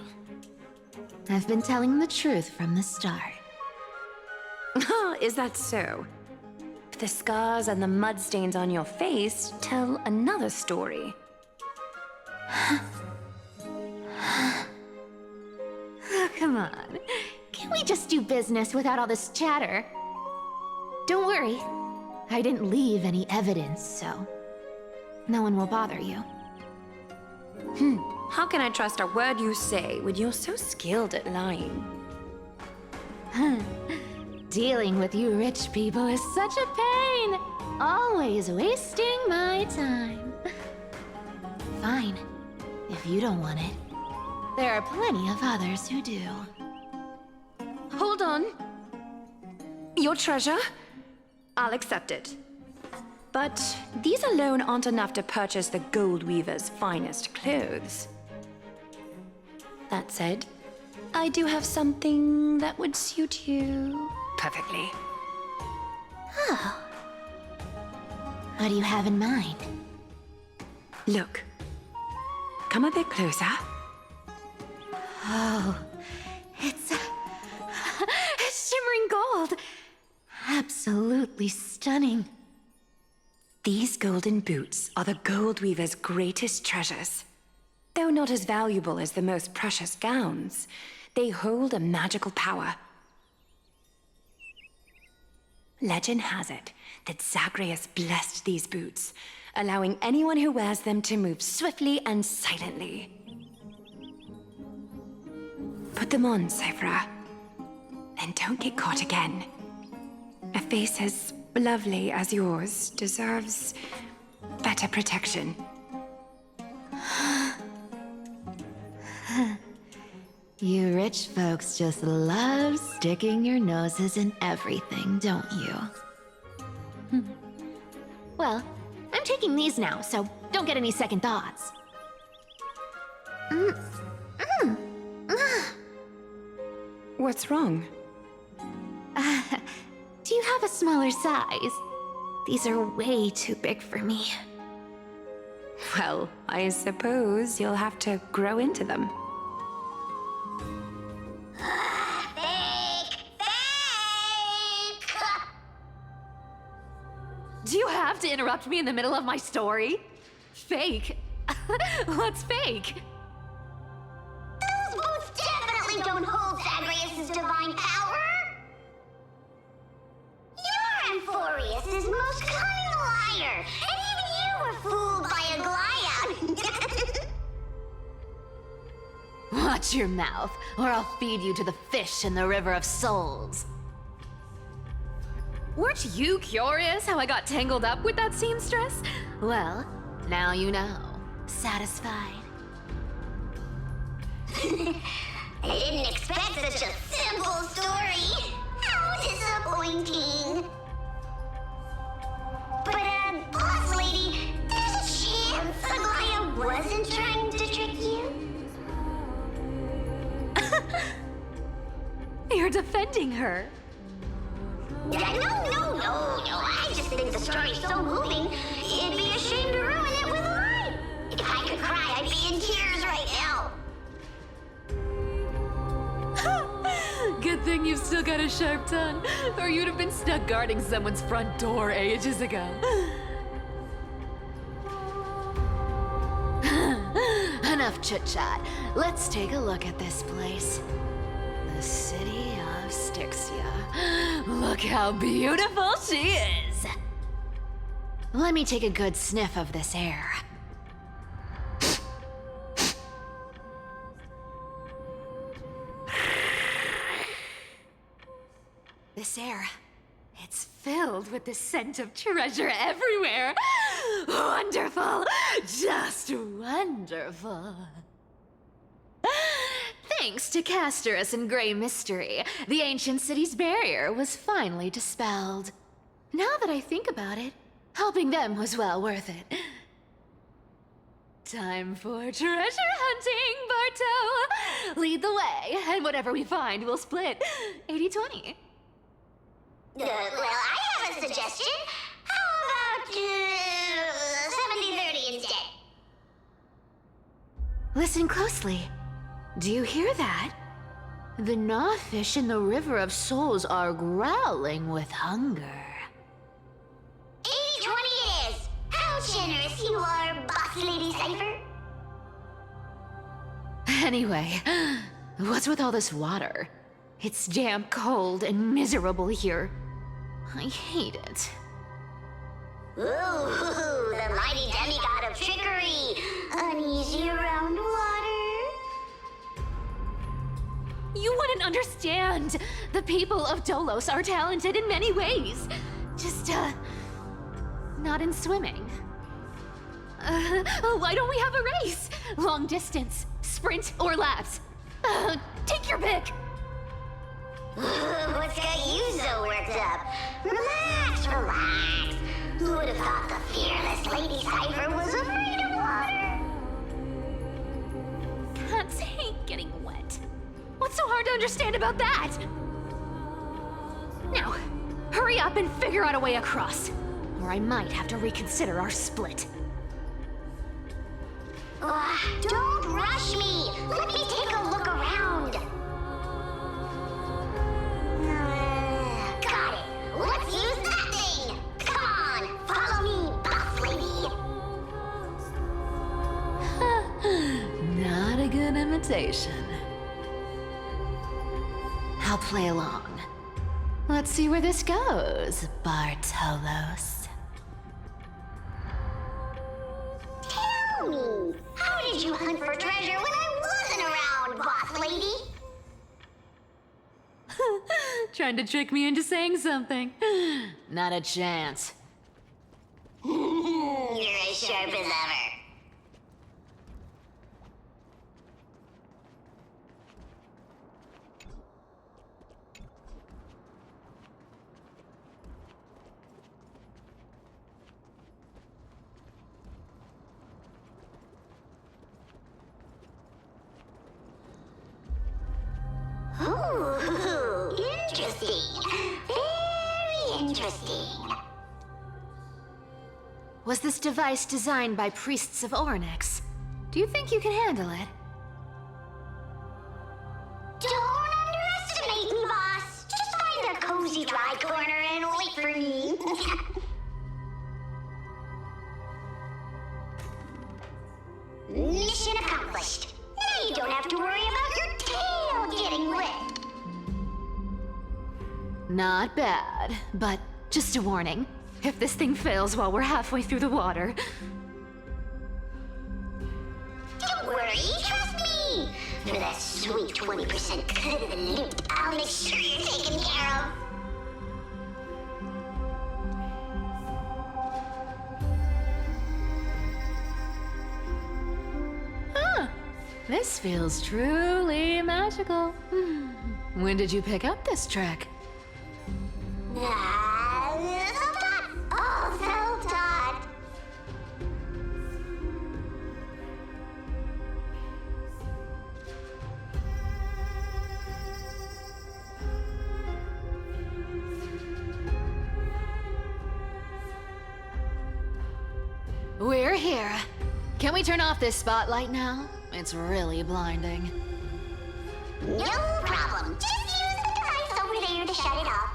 E: I've been telling the truth from the start.
J: Is that so? The scars and the mudstains on your face tell another story.
E: Oh, come on. Can't we just do business without all this chatter? Don't worry. I didn't leave any evidence, so no one will bother you.
J: How can I trust a word you say when you're so skilled at lying?
E: Dealing with you rich people is such a pain. Always wasting my time. Fine, if you don't want it. There are plenty of others who do.
J: Hold on. Your treasure? I'll accept it. But these alone aren't enough to purchase the Gold Weaver's finest clothes. That said, I do have something that would suit you perfectly.
E: Oh. What do you have in mind?
J: Look. Come a bit closer.
E: Oh, it's shimmering gold. Absolutely stunning.
J: These golden boots are the Gold Weaver's greatest treasures. Though not as valuable as the most precious gowns, they hold a magical power. Legend has it that Zagreus blessed these boots, allowing anyone who wears them to move swiftly and silently. Put them on, Cyphera. And don't get caught again. A face as lovely as yours deserves better protection.
E: You rich folks just love sticking your noses in everything, don't you? Well, I'm taking these now, so don't get any second thoughts.
J: What's wrong?
E: Do you have a smaller size? These are way too big for me.
J: Well, I suppose you'll have to grow into them.
E: Do you have to interrupt me in the middle of my story? Fake? What's fake?
L: Those boots definitely don't hold Zagreus' divine power! You're Amphorius' most cunning liar, and even you were fooled by a Glyad!
E: Watch your mouth, or I'll feed you to the fish in the River of Souls. Weren't you curious how I got tangled up with that seamstress? Well, now you know. Satisfied?
L: I didn't expect such a simple story. How disappointing. But, boss lady, there's a chance Aglaya wasn't trying to trick you?
E: You're defending her.
L: No. I just think the story's so moving, it'd be a shame to ruin it with a lie. If I could cry, I'd be in tears right now.
E: Good thing you've still got a sharp tongue, or you'd have been stuck guarding someone's front door ages ago. Enough chit-chat. Let's take a look at this place. The city of Styxia. Look how beautiful she is! Let me take a good sniff of this air. This air, it's filled with the scent of treasure everywhere. Wonderful! Just wonderful. Thanks to Castorus and Grey Mystery, the ancient city's barrier was finally dispelled. Now that I think about it, helping them was well worth it. Time for treasure hunting, Barto! Lead the way, and whatever we find, we'll split 80-20.
L: Well, I have a suggestion. How about 70-30 instead?
E: Listen closely. Do you hear that? The gnawfish in the River of Souls are growling with hunger.
L: 80-20 it is. How generous you are, Boss Lady Cypher.
E: Anyway, what's with all this water? It's damp, cold, and miserable here. I hate it.
L: Ooh, the mighty demigod of trickery. Uneasy around water.
E: You wouldn't understand. The people of Dolos are talented in many ways. Just, not in swimming. Why don't we have a race? Long distance, sprint, or laps? Take your pick.
L: What's got you so worked up? Relax. Who would have thought the fearless Lady Cypher was afraid of water?
E: Cats hate getting wet. What's so hard to understand about that? Now, hurry up and figure out a way across, or I might have to reconsider our split.
L: Don't rush me. Let me take a look around. Got it. Let's use that thing. Come on, follow me, boss lady.
E: Not a good imitation. I'll play along. Let's see where this goes, Bartolos.
L: Tell me, how did you hunt for treasure when I wasn't around, boss lady?
E: Trying to trick me into saying something. Not a chance.
L: You're as sharp as ever. Ooh, interesting. Very interesting.
E: Was this device designed by priests of Ornyx? Do you think you can handle it?
L: Don't underestimate me, boss. Just find a cozy dry corner and wait for me. Mission accomplished. Now you don't have to worry about your tail getting wet.
E: Not bad, but just a warning. If this thing fails while we're halfway through the water...
L: Don't worry, trust me. For that sweet 20% cut of the loot, I'll make sure you're taken care of.
E: This feels truly magical. When did you pick up this track?
L: Self-taught. Oh, self-taught.
E: We're here. Can we turn off this spotlight now? It's really blinding.
L: No problem. Just use the device over there to shut it off.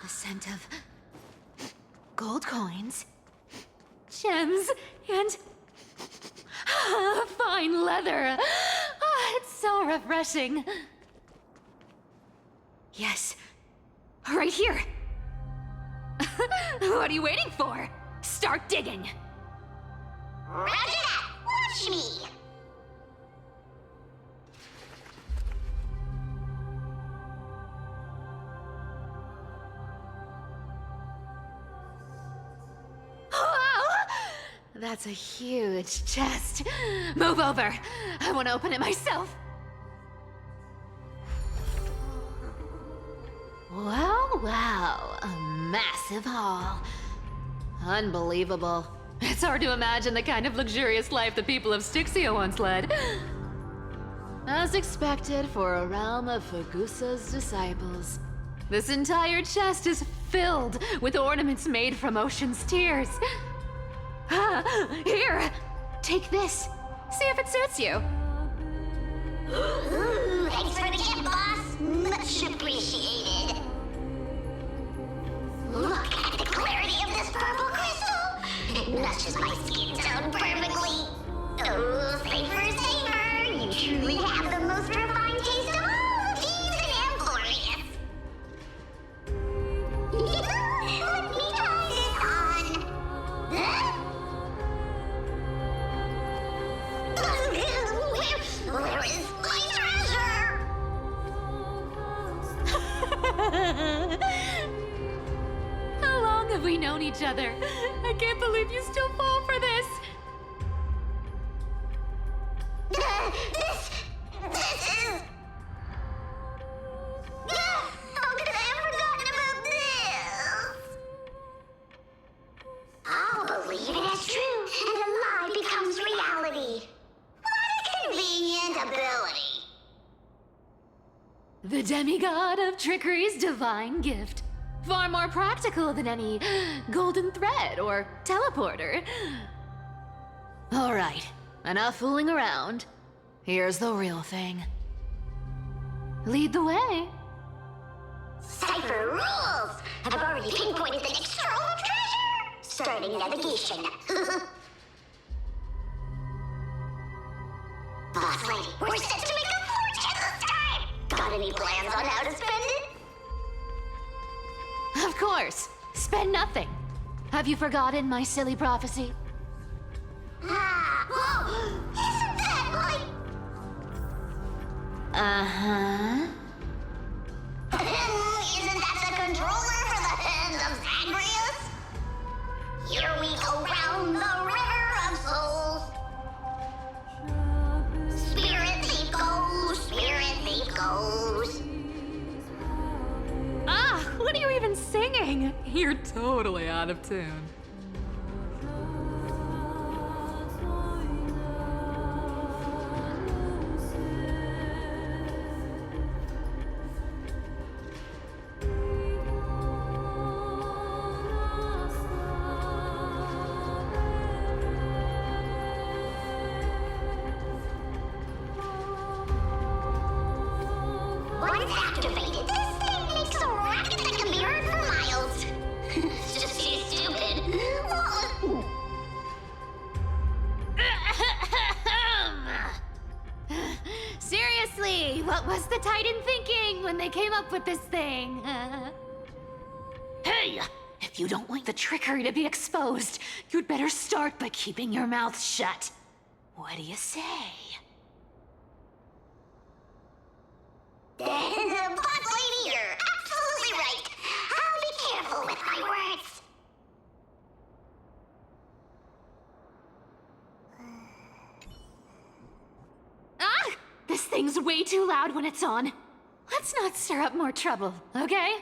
E: The scent of gold coins, gems, and fine leather. It's so refreshing. Yes, right here. What are you waiting for? Start digging.
L: Roger that. Watch me.
E: That's a huge chest. Move over. I want to open it myself. Wow. A massive haul. Unbelievable. It's hard to imagine the kind of luxurious life the people of Styxia once led. As expected for a realm of Fagusa's disciples. This entire chest is filled with ornaments made from ocean's tears. Here, take this. See if it suits you.
L: Ooh, thanks for the gift, boss. Much appreciated. Look at the clarity of this purple crystal. It matches my skin tone perfectly. Oh, safer. You truly have the most refined taste of all thieves and glorious. Let me try this on. Huh? Where is my treasure?
E: How long have we known each other? I can't believe you still fall for this.
L: This is... How could I have forgotten about this? I'll believe it as true, and a lie becomes reality. What a convenient ability.
E: The demigod of trickery's divine gift. Far more practical than any golden thread or teleporter. All right, enough fooling around. Here's the real thing. Lead the way.
L: Cypher rules! I've already pinpointed the next trove of treasure! Starting navigation. Boss lady, we're set to make a fortune this time! Got any plans on how to spend it?
E: Of course. Spend nothing. Have you forgotten my silly prophecy?
L: Whoa! Isn't that like...
E: Uh-huh.
L: Isn't that the controller for the hand of Zagreus? Here we go round the river of souls. Spirit thief goes, spirit thief goes.
E: Ah, what are you even singing? You're totally out of tune.
L: it's activated, this thing makes a racket that can be heard for miles. It's just too stupid.
E: Seriously, what was the Titan thinking when they came up with this thing? Hey! If you don't want the trickery to be exposed, you'd better start by keeping your mouth shut. What do you say?
L: Boss lady, you're absolutely right. I'll be careful with my words.
E: Ah! This thing's way too loud when it's on. Let's not stir up more trouble, okay?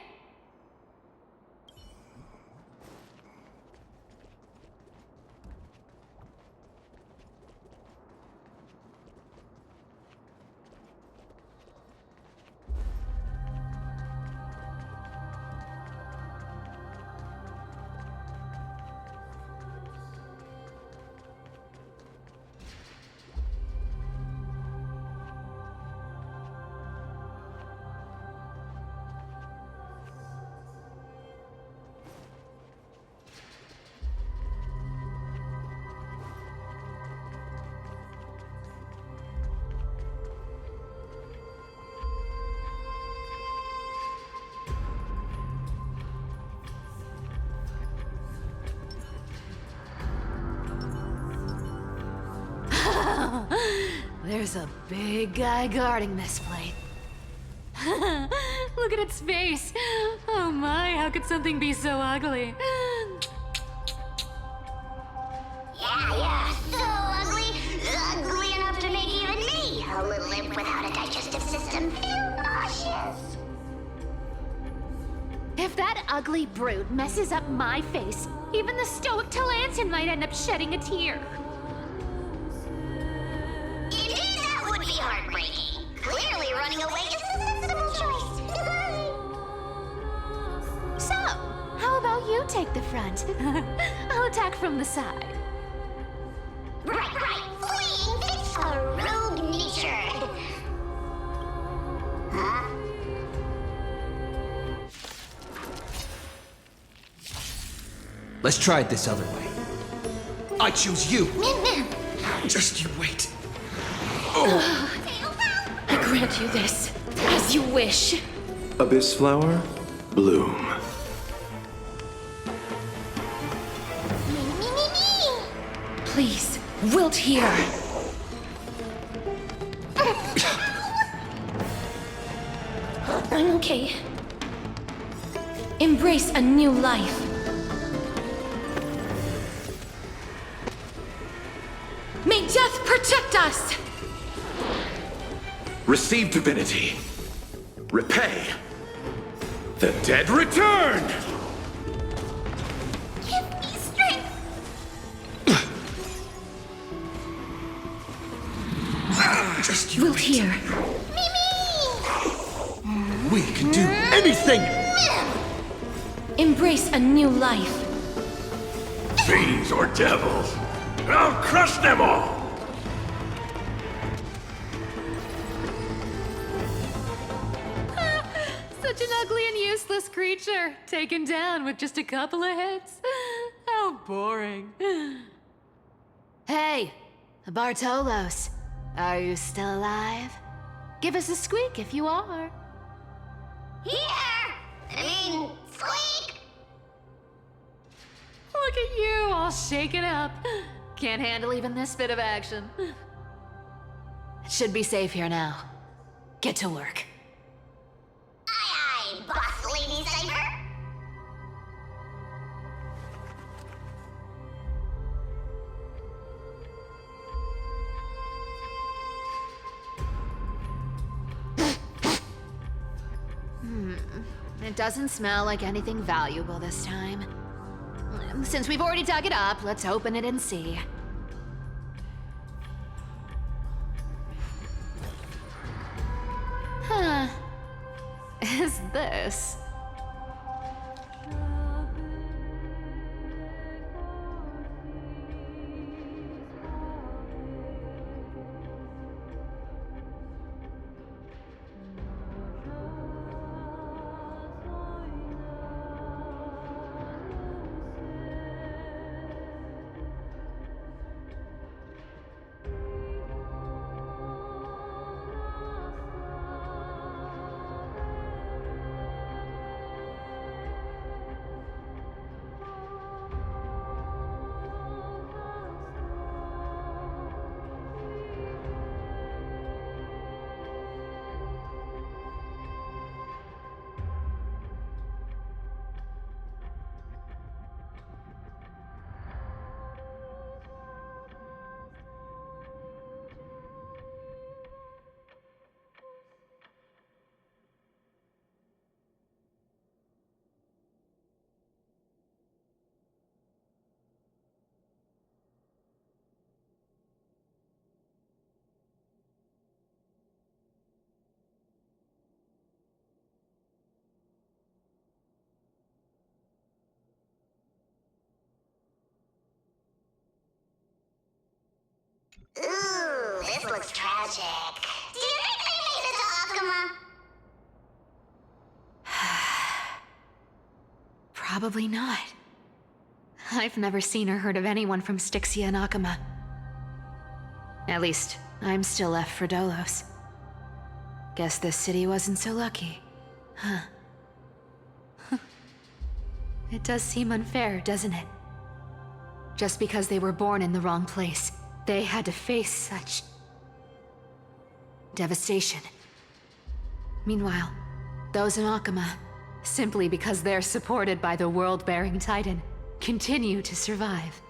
E: There's a big guy guarding this plate. Look at its face. Oh my, how could something be so ugly?
L: Yeah, so ugly. Ugly enough to make even me, a little imp without a digestive system, feel nauseous.
E: If that ugly brute messes up my face, even the stoic Talantin might end up shedding a tear.
L: Indeed, that would be heartbreaking. Clearly, running away is the sensible choice.
E: So, how about you take the front? I'll attack from the side.
L: Right. Fleeing fits a rogue nature. Huh?
A: Let's try it this other way. I choose you! Just you wait.
J: I grant you this, as you wish.
I: Abyss flower, bloom.
J: Please, wilt here. I'm okay. Embrace a new life. May death protect us!
M: Receive divinity. Repay. The dead return!
L: Give me strength.
A: Just you
J: Wilt here.
A: We can do anything!
J: Embrace a new life.
M: Fiends or devils, I'll crush them all!
E: Such an ugly and useless creature, taken down with just a couple of hits. How boring. Hey, Bartolos, are you still alive? Give us a squeak if you are.
L: Squeak.
E: Look at you, all shaken up. Can't handle even this bit of action. It should be safe here now. Get to work.
L: Aye, boss lady Cypher.
E: It doesn't smell like anything valuable this time. Since we've already dug it up, let's open it and see. Huh. Is this?
L: Ooh, this looks tragic. Do you think they made it to Akuma?
E: Probably not. I've never seen or heard of anyone from Styxia and Akuma. At least, I'm still left for Dolos. Guess this city wasn't so lucky. Huh. It does seem unfair, doesn't it? Just because they were born in the wrong place, they had to face such devastation. Meanwhile, those in Akuma, simply because they're supported by the world-bearing Titan, continue to survive.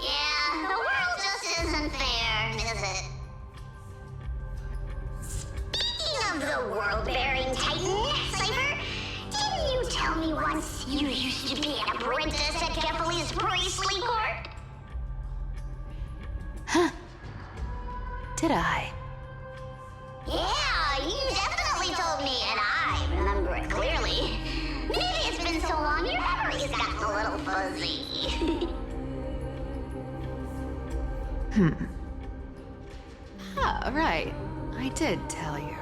L: Yeah, the world just isn't fair, is it? Speaking of the world-bearing Titan, Cypher, didn't you tell me once you used to be an apprentice at Kefali's priestly court?
E: Huh. Did I?
L: Yeah, you definitely told me, and I remember it clearly. Maybe it's been so long your memory's gotten a little fuzzy.
E: Ah, right. I did tell you.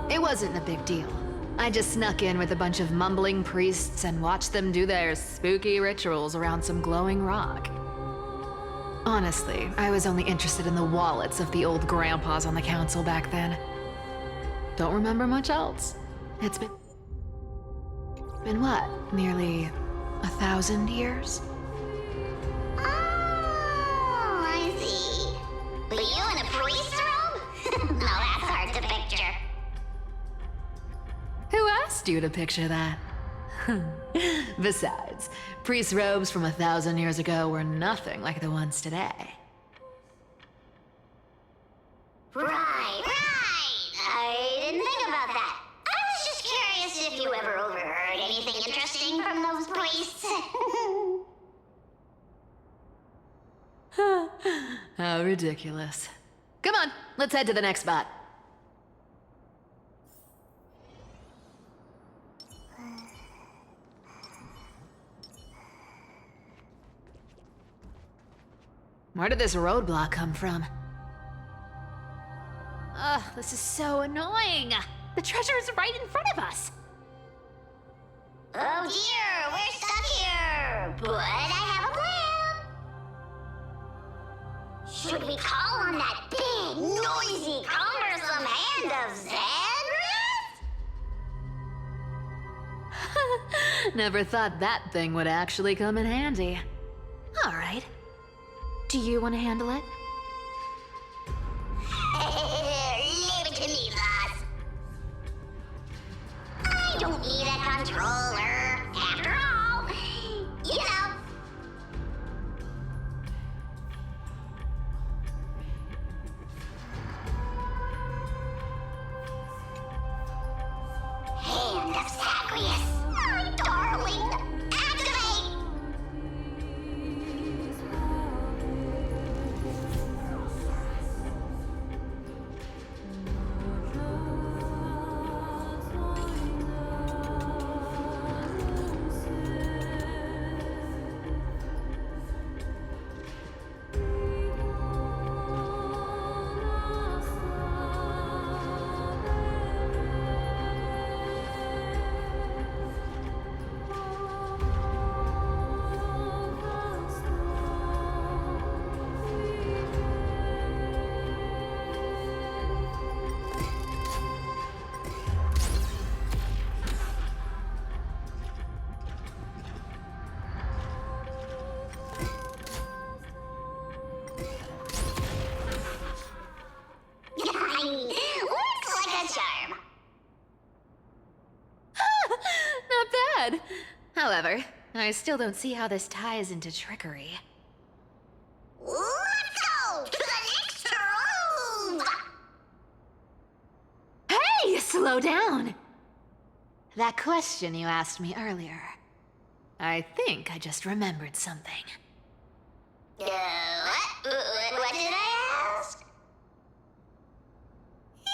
E: It wasn't a big deal. I just snuck in with a bunch of mumbling priests and watched them do their spooky rituals around some glowing rock. Honestly, I was only interested in the wallets of the old grandpas on the council back then. Don't remember much else. It's been what? Nearly 1,000 years?
L: Oh, I see. But you in a priest robe? No, that's hard to picture.
E: Who asked you to picture that? Besides, priest robes from 1,000 years ago were nothing like the ones today.
L: Right. I didn't think about that. I was just curious if you ever overheard anything interesting from those priests.
E: How ridiculous. Come on, let's head to the next spot. Where did this roadblock come from? Ugh, this is so annoying. The treasure is right in front of us.
L: Oh dear, we're stuck here. But I have a plan. Should we call on that big, noisy, cumbersome hand of Xandrath?
E: Never thought that thing would actually come in handy. All right. Do you want to handle it?
L: Leave it to me, boss. I don't need a controller. After all, you know. Hand of Zagreus, my darling. Activate! Looks like a charm.
E: Not bad. However, I still don't see how this ties into trickery.
L: Let's go to the next room.
E: Hey, slow down! That question you asked me earlier. I think I just remembered something.
L: What? What did I ask?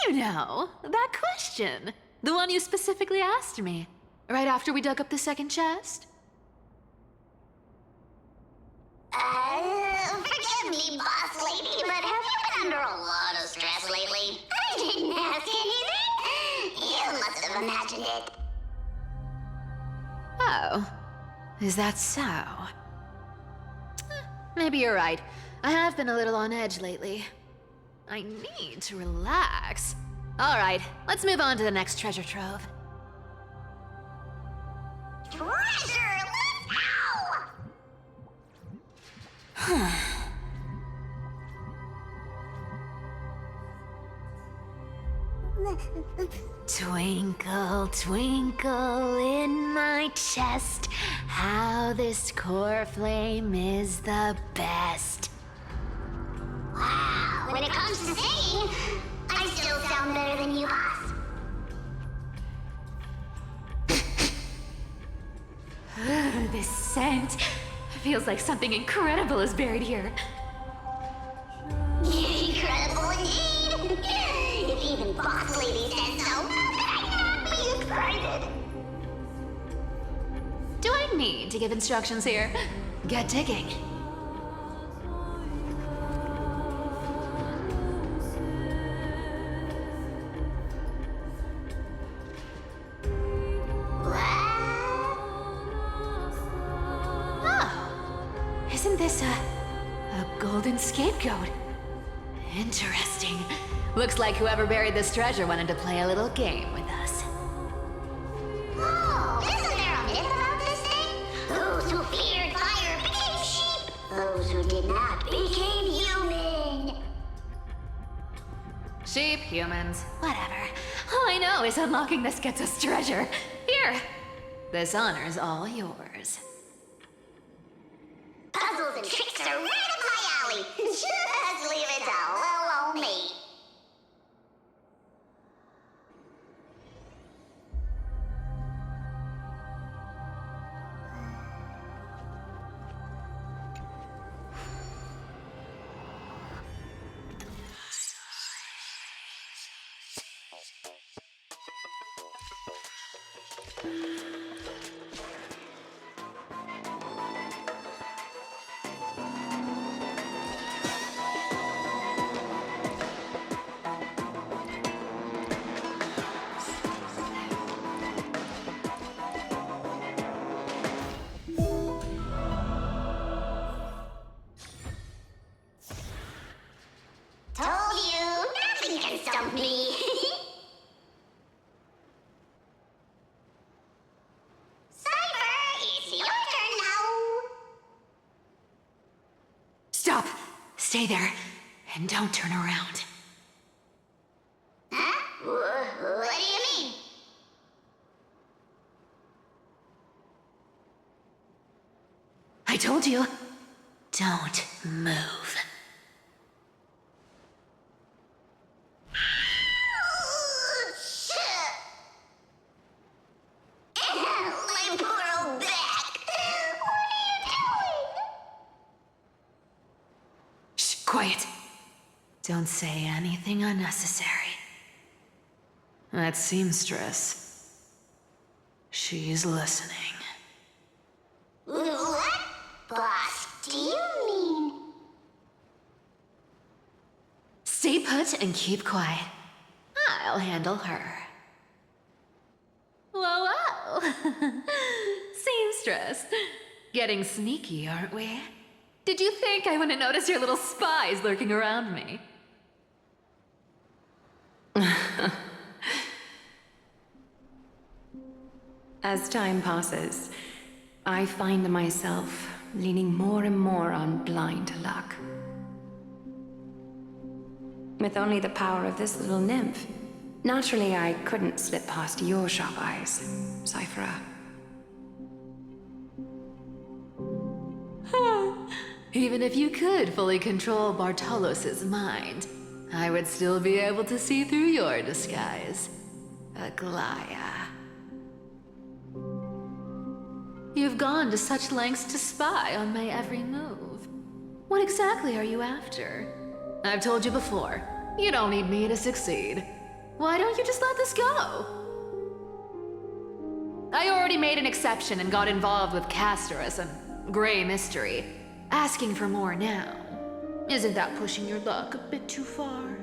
E: You know, that question. The one you specifically asked me. Right after we dug up the second chest.
L: Forgive me, boss lady, but have you been under a lot of stress lately? I didn't ask anything. You must have imagined it.
E: Oh, is that so? Maybe you're right. I have been a little on edge lately. I need to relax. All right, let's move on to the next treasure trove.
L: Treasure, let's go!
C: Twinkle, twinkle in my chest, how this core flame is the best.
L: Wow, when it comes to singing, I still sound better than you, boss.
E: This scent feels like something incredible is buried here.
L: Incredible indeed! If even boss lady said so, I'd be excited.
E: Do I need to give instructions here? Get digging. Isn't this a golden scapegoat? Interesting. Looks like whoever buried this treasure wanted to play a little game with us.
L: Oh, isn't there a myth about this thing? Those who feared fire became sheep. Those who did not became human.
E: Sheep, humans, whatever. All I know is unlocking this gets us treasure. Here. This honor's all yours.
L: Puzzles and tricks are right up my alley. Just leave it to little old me. Told you, nothing can stump me. Cypher, it's your turn now.
E: Stop! Stay there, and don't turn around.
L: Huh? What do you mean?
E: I told you, don't move.
L: My poor old back. What are you doing?
E: Shh, quiet. Don't say anything unnecessary. That seamstress. She's listening.
L: What, boss, do you mean?
E: Stay put and keep quiet. I'll handle her. Whoa, whoa! Seamstress. Getting sneaky, aren't we? Did you think I wouldn't notice your little spies lurking around me?
J: As time passes, I find myself leaning more and more on blind luck. With only the power of this little nymph, naturally I couldn't slip past your sharp eyes, Cypher.
E: Even if you could fully control Bartolos's mind, I would still be able to see through your disguise. Aglaya. You've gone to such lengths to spy on my every move. What exactly are you after? I've told you before, you don't need me to succeed. Why don't you just let this go? I already made an exception and got involved with Castorus and Grey Mystery. asking for more now. Isn't that pushing your luck a bit too far?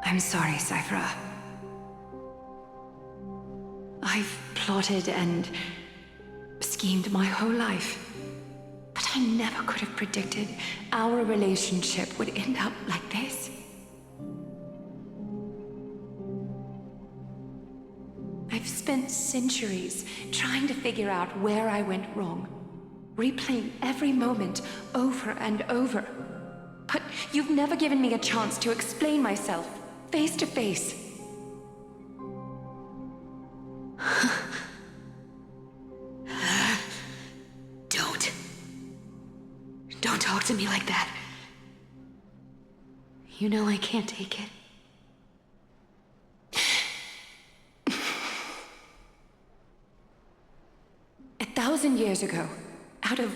J: I'm sorry, Cyphera. I've plotted and schemed my whole life, but I never could have predicted our relationship would end up like this. I've spent centuries trying to figure out where I went wrong, replaying every moment over and over. But you've never given me a chance to explain myself face to face.
E: Don't talk to me like that. You know I can't take it.
J: 1,000 years ago, out of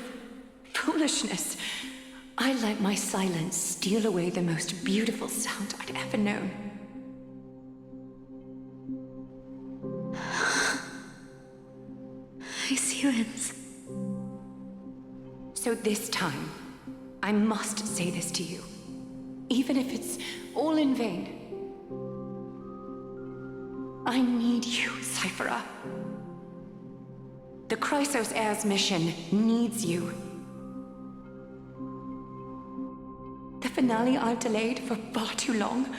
J: foolishness, I let my silence steal away the most beautiful sound I'd ever known.
E: I see lens.
J: So this time, I must say this to you, even if it's all in vain. I need you, Cyphera. The Chrysos Heir's mission needs you. The finale I've delayed for far too long.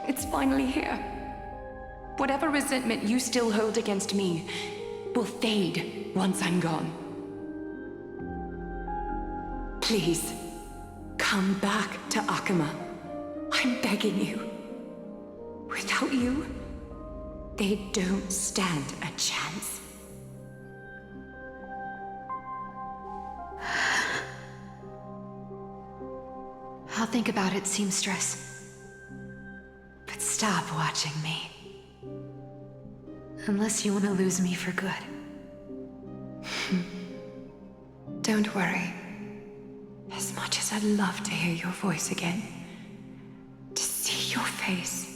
J: It's finally here. Whatever resentment you still hold against me will fade once I'm gone. Please, come back to Akama. I'm begging you. Without you, they don't stand a chance.
E: I'll think about it, seamstress. But stop watching me. Unless you want to lose me for good.
J: Don't worry. As much as I'd love to hear your voice again, to see your face,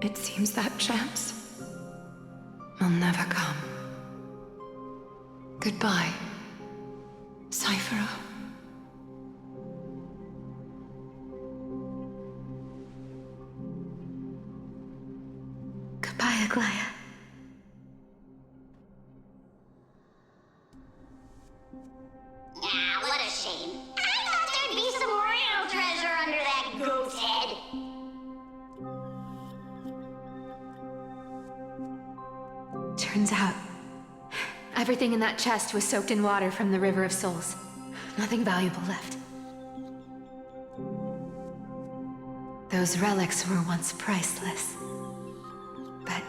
J: it seems that chance will never come. Goodbye, Cyphera.
E: Goodbye, Aglaya.
L: Ah, what a shame. I thought there'd be some real treasure under that goat's head.
E: Turns out, everything in that chest was soaked in water from the River of Souls. Nothing valuable left. Those relics were once priceless. But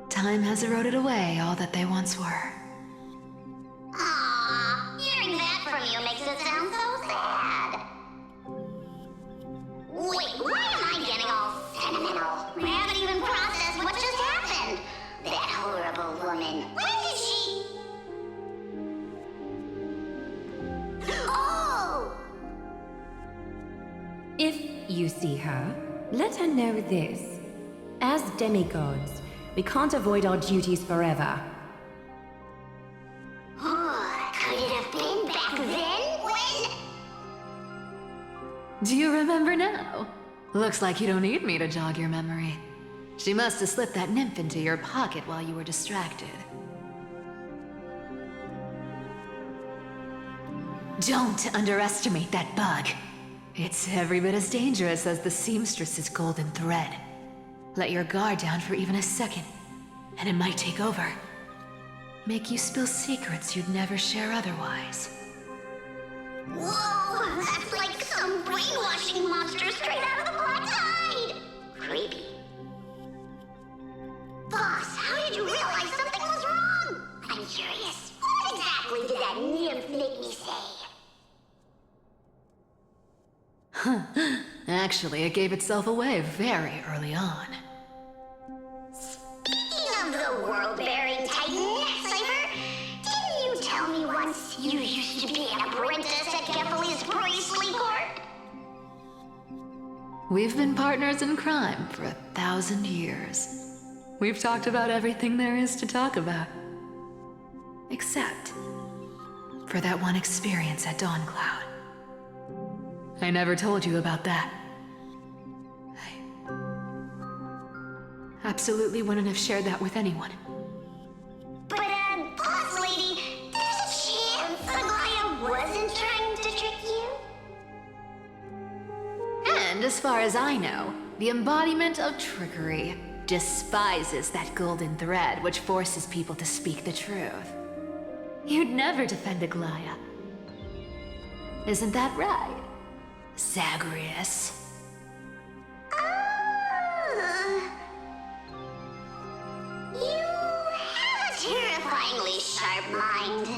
E: time has eroded away all that they once were.
L: Aww, hearing that from you makes it sound so sad. Wait, why am I getting all sentimental? I haven't even processed what just happened. That horrible woman. When did she... Oh!
N: If you see her, let her know this. As demigods, we can't avoid our duties forever.
L: Could it have been back then when...
E: Do you remember now? Looks like you don't need me to jog your memory. She must have slipped that nymph into your pocket while you were distracted. Don't underestimate that bug. It's every bit as dangerous as the seamstress's golden thread. Let your guard down for even a second, and it might take over. Make you spill secrets you'd never share otherwise.
L: Whoa, that's like some brainwashing monster straight out of the Black Tide! Creepy. Boss, how did you realize something was wrong? I'm curious. What exactly did that nymph make me say?
E: Actually, it gave itself away very early on.
L: Speaking of the world-bearing titan, Cypher, didn't you tell me once you used to be an apprentice at Kephal's priestly court?
J: We've been partners in crime for 1,000 years. We've talked about everything there is to talk about. Except for that one experience at Dawncloud. I never told you about that. I absolutely wouldn't have shared that with anyone.
L: But, boss lady, there's a chance Aglaia wasn't trying to trick you?
E: And as far as I know, the embodiment of trickery despises that golden thread which forces people to speak the truth. You'd never defend Aglaia. Isn't that right, Zagreus?
L: You have a terrifyingly sharp mind.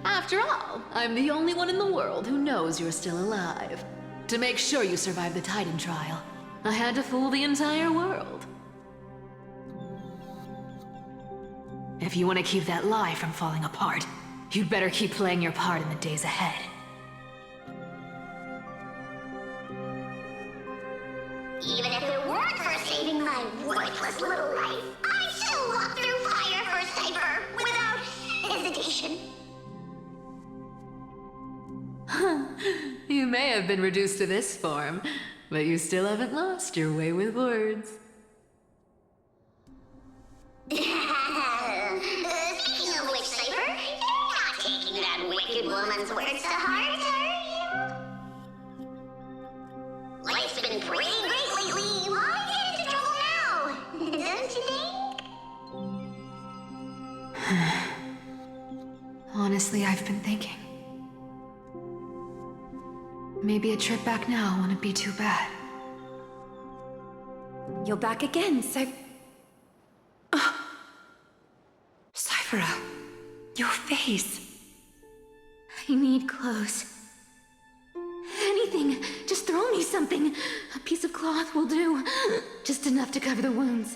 E: After all, I'm the only one in the world who knows you're still alive. To make sure you survive the Titan trial, I had to fool the entire world. If you want to keep that lie from falling apart, you'd better keep playing your part in the days ahead.
L: Even if it weren't for saving my worthless little life, I'd still walk through fire for Cypher without hesitation.
E: You may have been reduced to this form, but you still haven't lost your way with words.
L: Speaking of which, Cypher, you're not taking that wicked woman's words to heart, are you? Life's been pretty great lately. Why get into trouble now? Don't you think?
J: Honestly, I've been thinking. Maybe a trip back now wouldn't be too bad.
N: You're back again, so...
J: Cyphera, your face.
E: I need clothes. Anything. Just throw me something. A piece of cloth will do. Just enough to cover the wounds.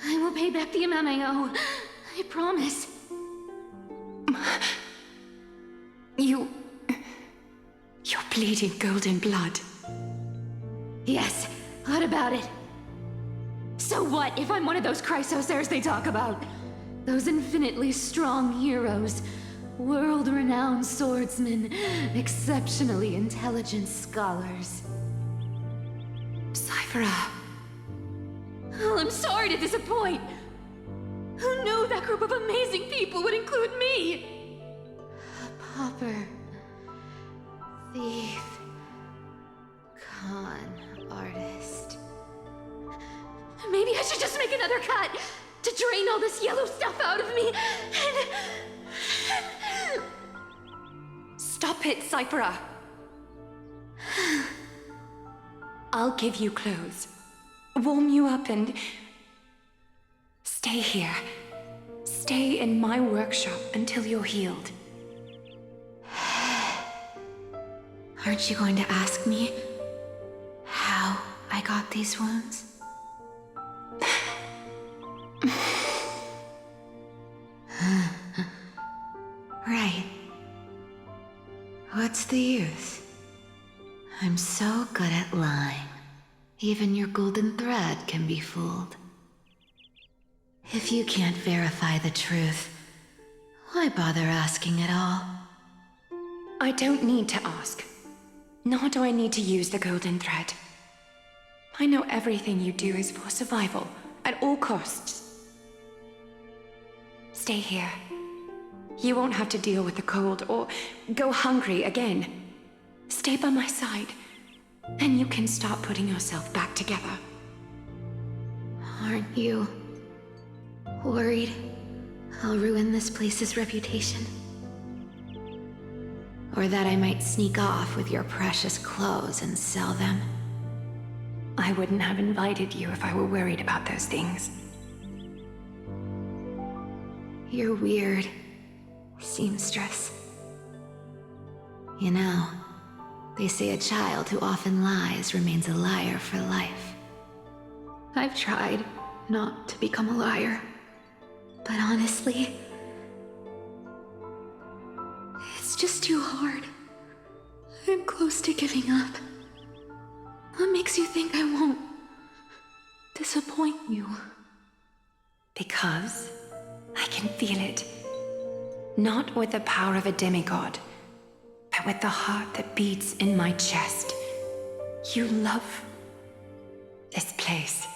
E: I will pay back the amount I owe. I promise.
J: You're bleeding golden blood.
E: Yes, what about it? So what if I'm one of those Chrysosairs they talk about? Those infinitely strong heroes, world-renowned swordsmen, exceptionally intelligent scholars.
J: Cyphera.
E: Oh, I'm sorry to disappoint. Who knew that group of amazing people would include me? A pauper, thief, con artist. Maybe I should just make another cut to drain all this yellow stuff out of me and...
N: Stop it, Cyphera! I'll give you clothes, warm you up, and... stay here. Stay in my workshop until you're healed.
J: Aren't you going to ask me how I got these wounds? Right. What's the use? I'm so good at lying. Even your golden thread can be fooled. If you can't verify the truth, why bother asking at all?
N: I don't need to ask. Nor do I need to use the golden thread. I know everything you do is for survival, at all costs. Stay here. You won't have to deal with the cold or go hungry again. Stay by my side, and you can start putting yourself back together.
J: Aren't you worried I'll ruin this place's reputation? Or that I might sneak off with your precious clothes and sell them?
N: I wouldn't have invited you if I were worried about those things.
J: You're weird, seamstress. You know, they say a child who often lies remains a liar for life. I've tried not to become a liar, but honestly, it's just
N: too hard. I'm close to giving up. What makes you think I won't disappoint you?
J: Because I can feel it. Not with the power of a demigod, but with the heart that beats in my chest. You love this place.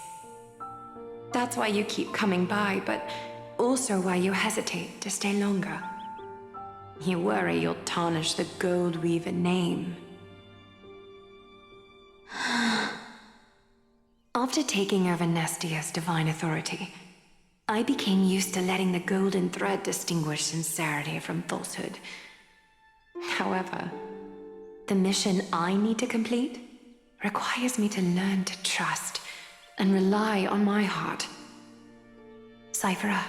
J: That's why you keep coming by, but also why you hesitate to stay longer. You worry you'll tarnish the Goldweaver name. After taking over Nestia's divine authority, I became used to letting the golden thread distinguish sincerity from falsehood. However, the mission I need to complete requires me to learn to trust and rely on my heart. Cyphera,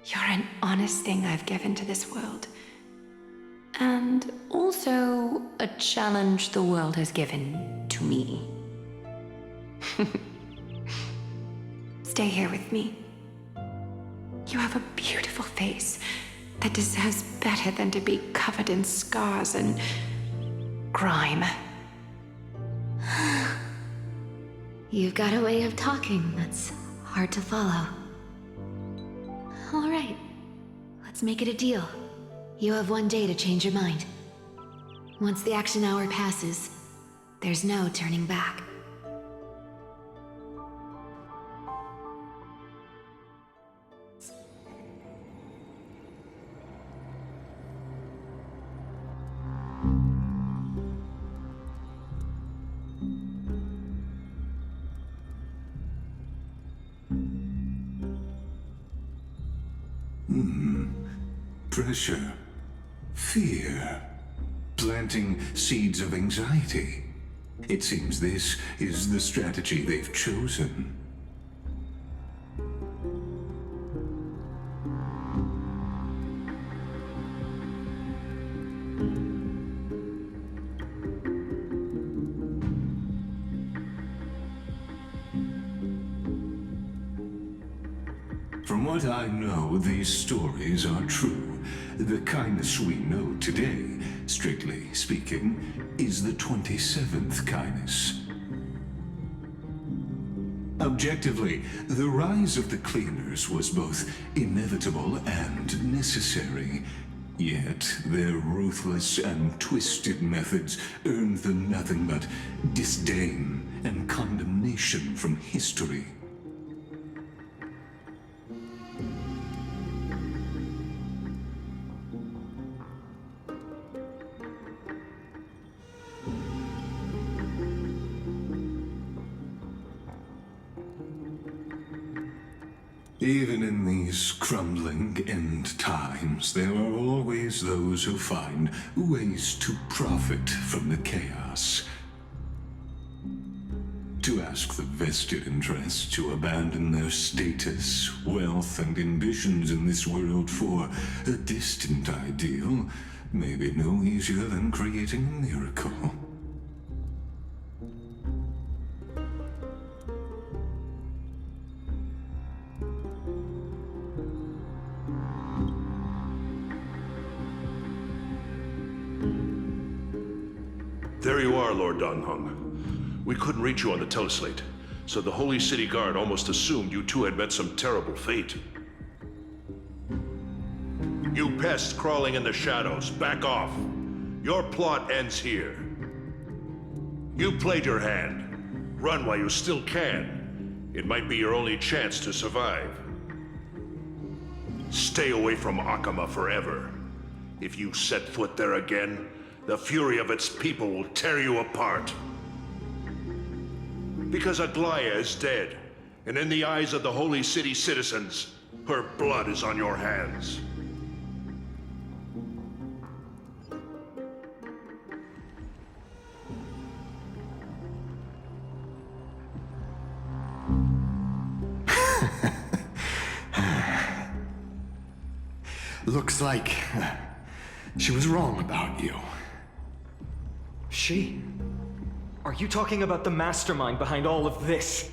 J: you're an honest thing I've given to this world. And also a challenge the world has given to me. Stay here with me. You have a beautiful face that deserves better than to be covered in scars and grime.
E: You've got a way of talking that's hard to follow. All right, let's make it a deal. You have 1 day to change your mind. Once the action hour passes, there's no turning back.
D: Pressure, fear, planting seeds of anxiety. It seems this is the strategy they've chosen. From what I know, these stories are true. The kindness we know today, strictly speaking, is the 27th kindness. Objectively, the rise of the Cleaners was both inevitable and necessary. Yet, their ruthless and twisted methods earned them nothing but disdain and condemnation from history. Even in these crumbling end times, there are always those who find ways to profit from the chaos. To ask the vested interests to abandon their status, wealth, and ambitions in this world for a distant ideal may be no easier than creating a miracle.
I: There you are, Lord Danheng. We couldn't reach you on the teleslate, so the Holy City Guard almost assumed you two had met some terrible fate. You pests crawling in the shadows, back off. Your plot ends here. You played your hand. Run while you still can. It might be your only chance to survive. Stay away from Akama forever. If you set foot there again, the fury of its people will tear you apart. Because Aglaya is dead, and in the eyes of the Holy City citizens, her blood is on your hands.
G: Looks like she was wrong about you.
F: She? Are you talking about the mastermind behind all of this?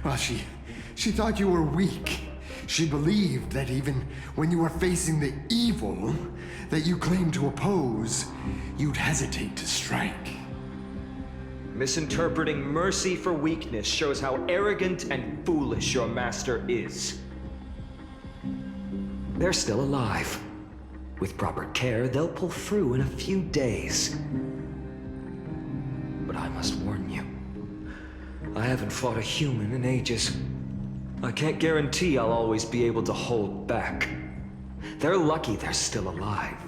G: Well, she thought you were weak. She believed that even when you were facing the evil that you claimed to oppose, you'd hesitate to strike.
F: Misinterpreting mercy for weakness shows how arrogant and foolish your master is. They're still alive. With proper care, they'll pull through in a few days. But I must warn you, I haven't fought a human in ages. I can't guarantee I'll always be able to hold back. They're lucky they're still alive.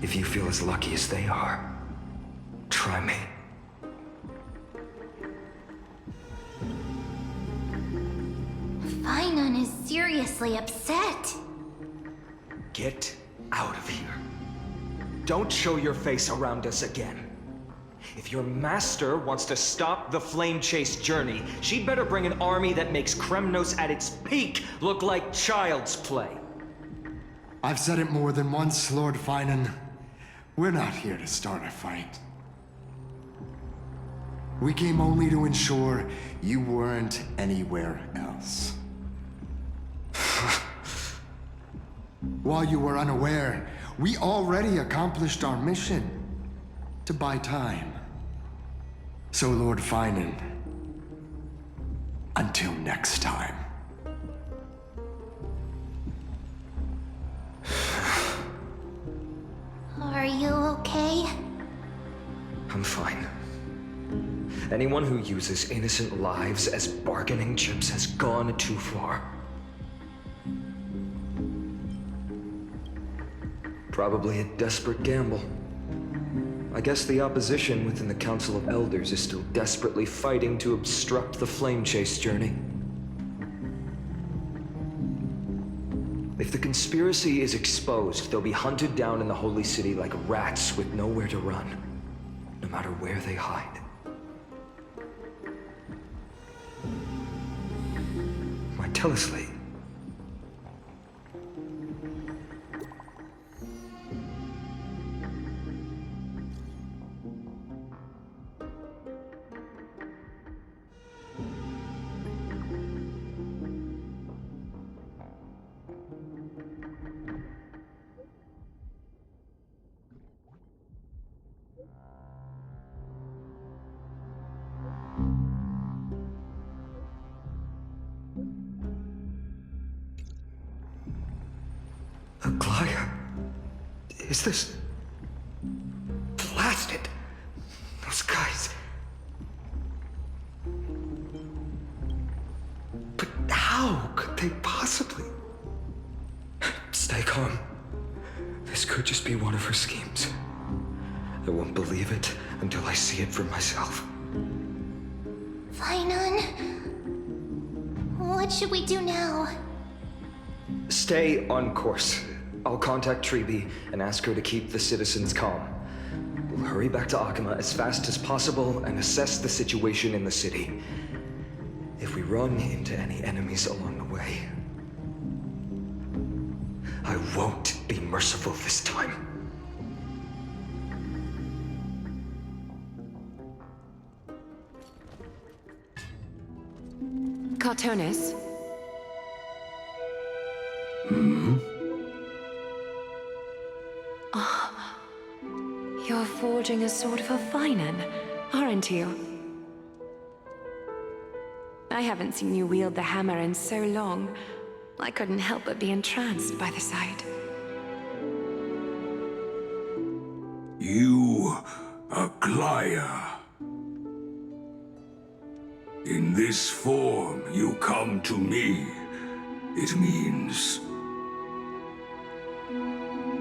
F: If you feel as lucky as they are, try me.
C: Finon is seriously upset.
F: Get out of here. Don't show your face around us again. If your master wants to stop the Flame Chase journey, she'd better bring an army that makes Kremnos at its peak look like child's play.
G: I've said it more than once, Lord Finon. We're not here to start a fight. We came only to ensure you weren't anywhere else. While you were unaware, we already accomplished our mission to buy time. So, Lord Finon, until next time.
C: Are you okay?
F: I'm fine. Anyone who uses innocent lives as bargaining chips has gone too far. Probably a desperate gamble. I guess the opposition within the Council of Elders is still desperately fighting to obstruct the Flame Chase journey. If the conspiracy is exposed, they'll be hunted down in the Holy City like rats with nowhere to run, no matter where they hide. My teleslate. Aglaya? Is this... blasted? Those guys... But how could they possibly... Stay calm. This could just be one of her schemes. I won't believe it until I see it for myself.
C: Finon? What should we do now?
F: Stay on course. I'll contact Treeby and ask her to keep the citizens calm. We'll hurry back to Akama as fast as possible and assess the situation in the city. If we run into any enemies along the way, I won't be merciful this time.
J: Cartonis? You're forging a sword for Finon, aren't you? I haven't seen you wield the hammer in so long. I couldn't help but be entranced by the sight.
D: You, Aglaya. In this form you come to me. It means...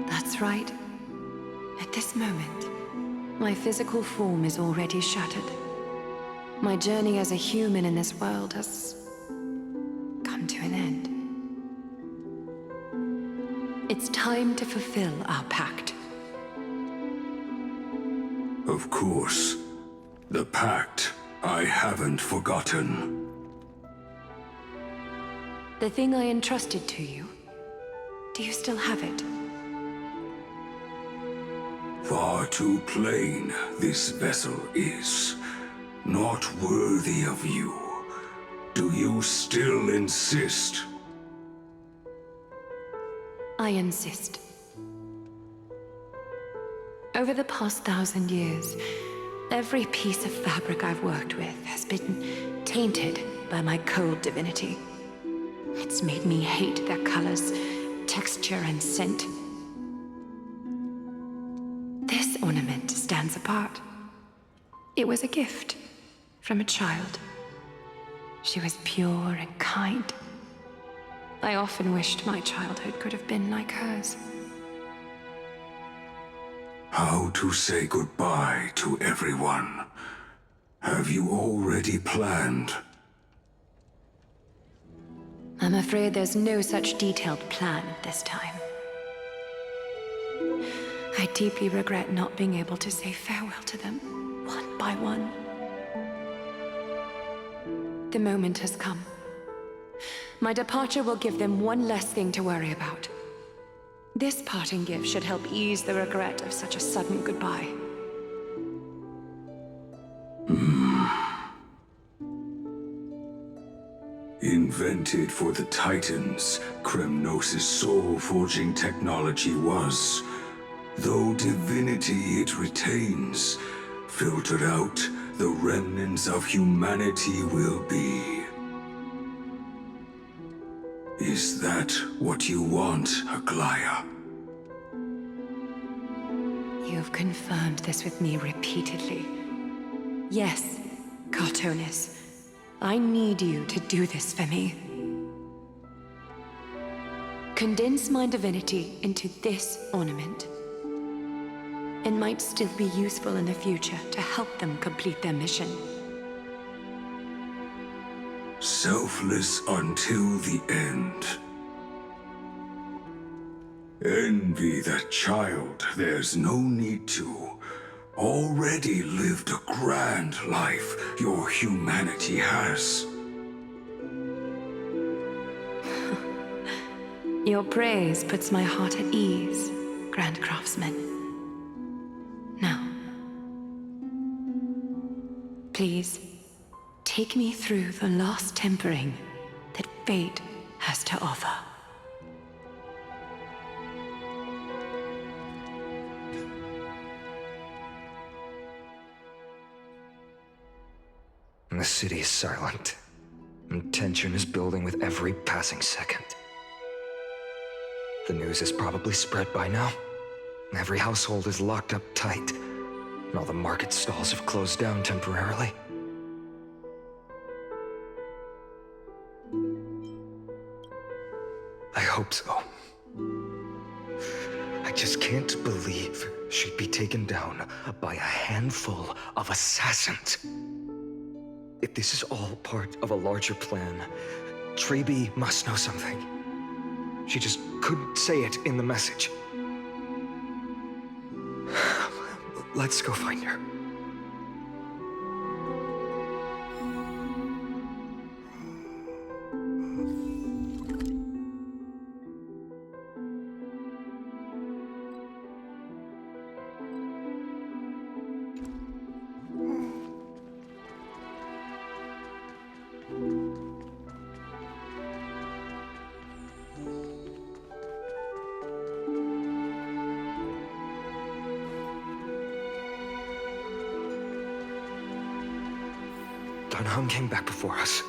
J: That's right. At this moment, my physical form is already shattered. My journey as a human in this world has come to an end. It's time to fulfill our pact.
D: Of course. The pact I haven't forgotten.
J: The thing I entrusted to you, do you still have it?
D: Far too plain this vessel is. Not worthy of you. Do you still insist?
N: I insist. Over the past 1,000 years, every piece of fabric I've worked with has been tainted by my cold divinity. It's made me hate their colors, texture, and scent. This ornament stands apart. It was a gift from a child. She was pure and kind. I often wished my childhood could have been like hers.
D: How to say goodbye to everyone? Have you already planned?
N: I'm afraid there's no such detailed plan at this time. I deeply regret not being able to say farewell to them, one by one. The moment has come. My departure will give them one less thing to worry about. This parting gift should help ease the regret of such a sudden goodbye.
D: Invented for the Titans, Kremnos' soul-forging technology was, though divinity it retains, filtered out, the remnants of humanity will be. Is that what you want, Aglaya?
N: You've confirmed this with me repeatedly. Yes, Cartonis. I need you to do this for me. Condense my divinity into this ornament. It might still be useful in the future to help them complete their mission.
D: Selfless until the end. Envy that child, there's no need to. Already lived a grand life your humanity has.
N: Your praise puts my heart at ease, Grand Craftsman. Now, please, take me through the last tempering that fate has to offer.
F: The city is silent, and tension is building with every passing second. The news is probably spread by now. Every household is locked up tight, and all the market stalls have closed down temporarily. I hope so. I just can't believe she'd be taken down by a handful of assassins. If this is all part of a larger plan, Treby must know something. She just couldn't say it in the message. Let's go find her. Dunham came back before us.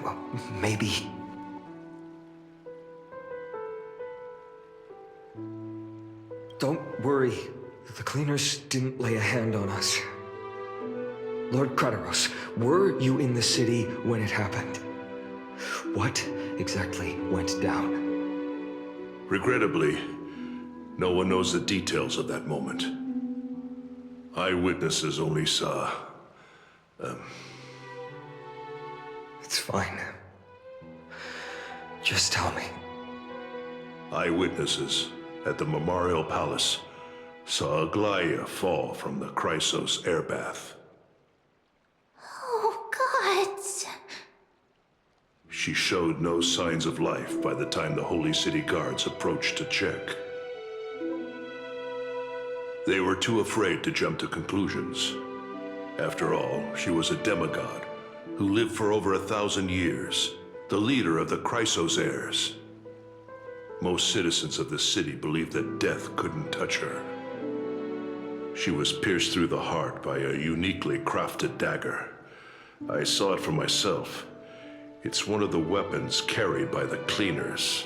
F: Well, maybe. Don't worry. The cleaners didn't lay a hand on us. Lord Krateros, were you in the city when it happened? What exactly went down?
I: Regrettably, no one knows the details of that moment. Eyewitnesses only saw...
F: It's fine. Just tell me.
I: Eyewitnesses at the Memorial Palace saw Aglaya fall from the Chrysos air bath.
C: Oh, God.
I: She showed no signs of life by the time the Holy City guards approached to check. They were too afraid to jump to conclusions. After all, she was a demigod who lived for over 1,000 years, the leader of the Chrysos heirs. Most citizens of the city believed that death couldn't touch her. She was pierced through the heart by a uniquely crafted dagger. I saw it for myself. It's one of the weapons carried by the cleaners.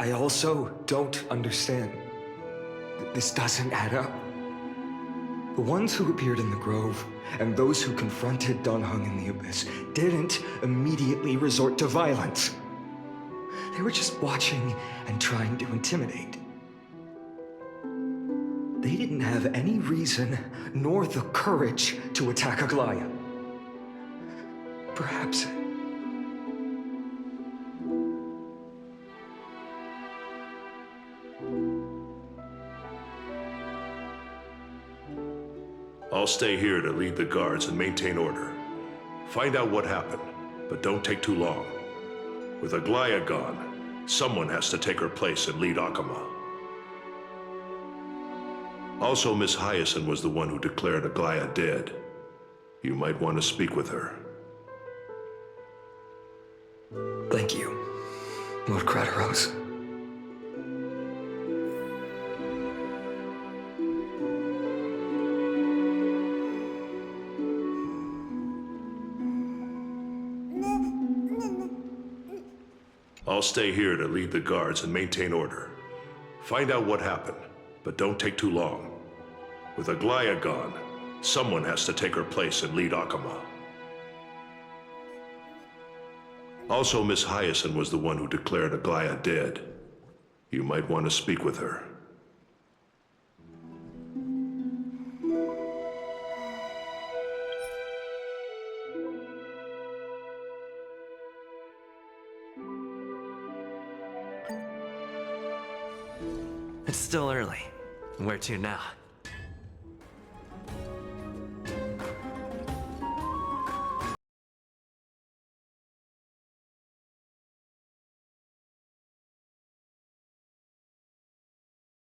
F: I also don't understand. This doesn't add up. The ones who appeared in the grove and those who confronted Dan Heng in the abyss didn't immediately resort to violence. They were just watching and trying to intimidate. They didn't have any reason nor the courage to attack Aglaya. Perhaps...
I: I'll stay here to lead the guards and maintain order. Find out what happened, but don't take too long. With Aglaya gone, Someone has to take her place and lead Akama. Also, Miss Hyacinth was the one who declared Aglaya dead. You might want to speak with her.
F: Thank you, Lord Crateros.
I: I'll stay here to lead the guards and maintain order. Find out what happened, but don't take too long. With Aglaya gone, someone has to take her place and lead Akama. Also, Miss Hyacinth was the one who declared Aglaya dead. You might want to speak with her.
B: It's still early. Where to now?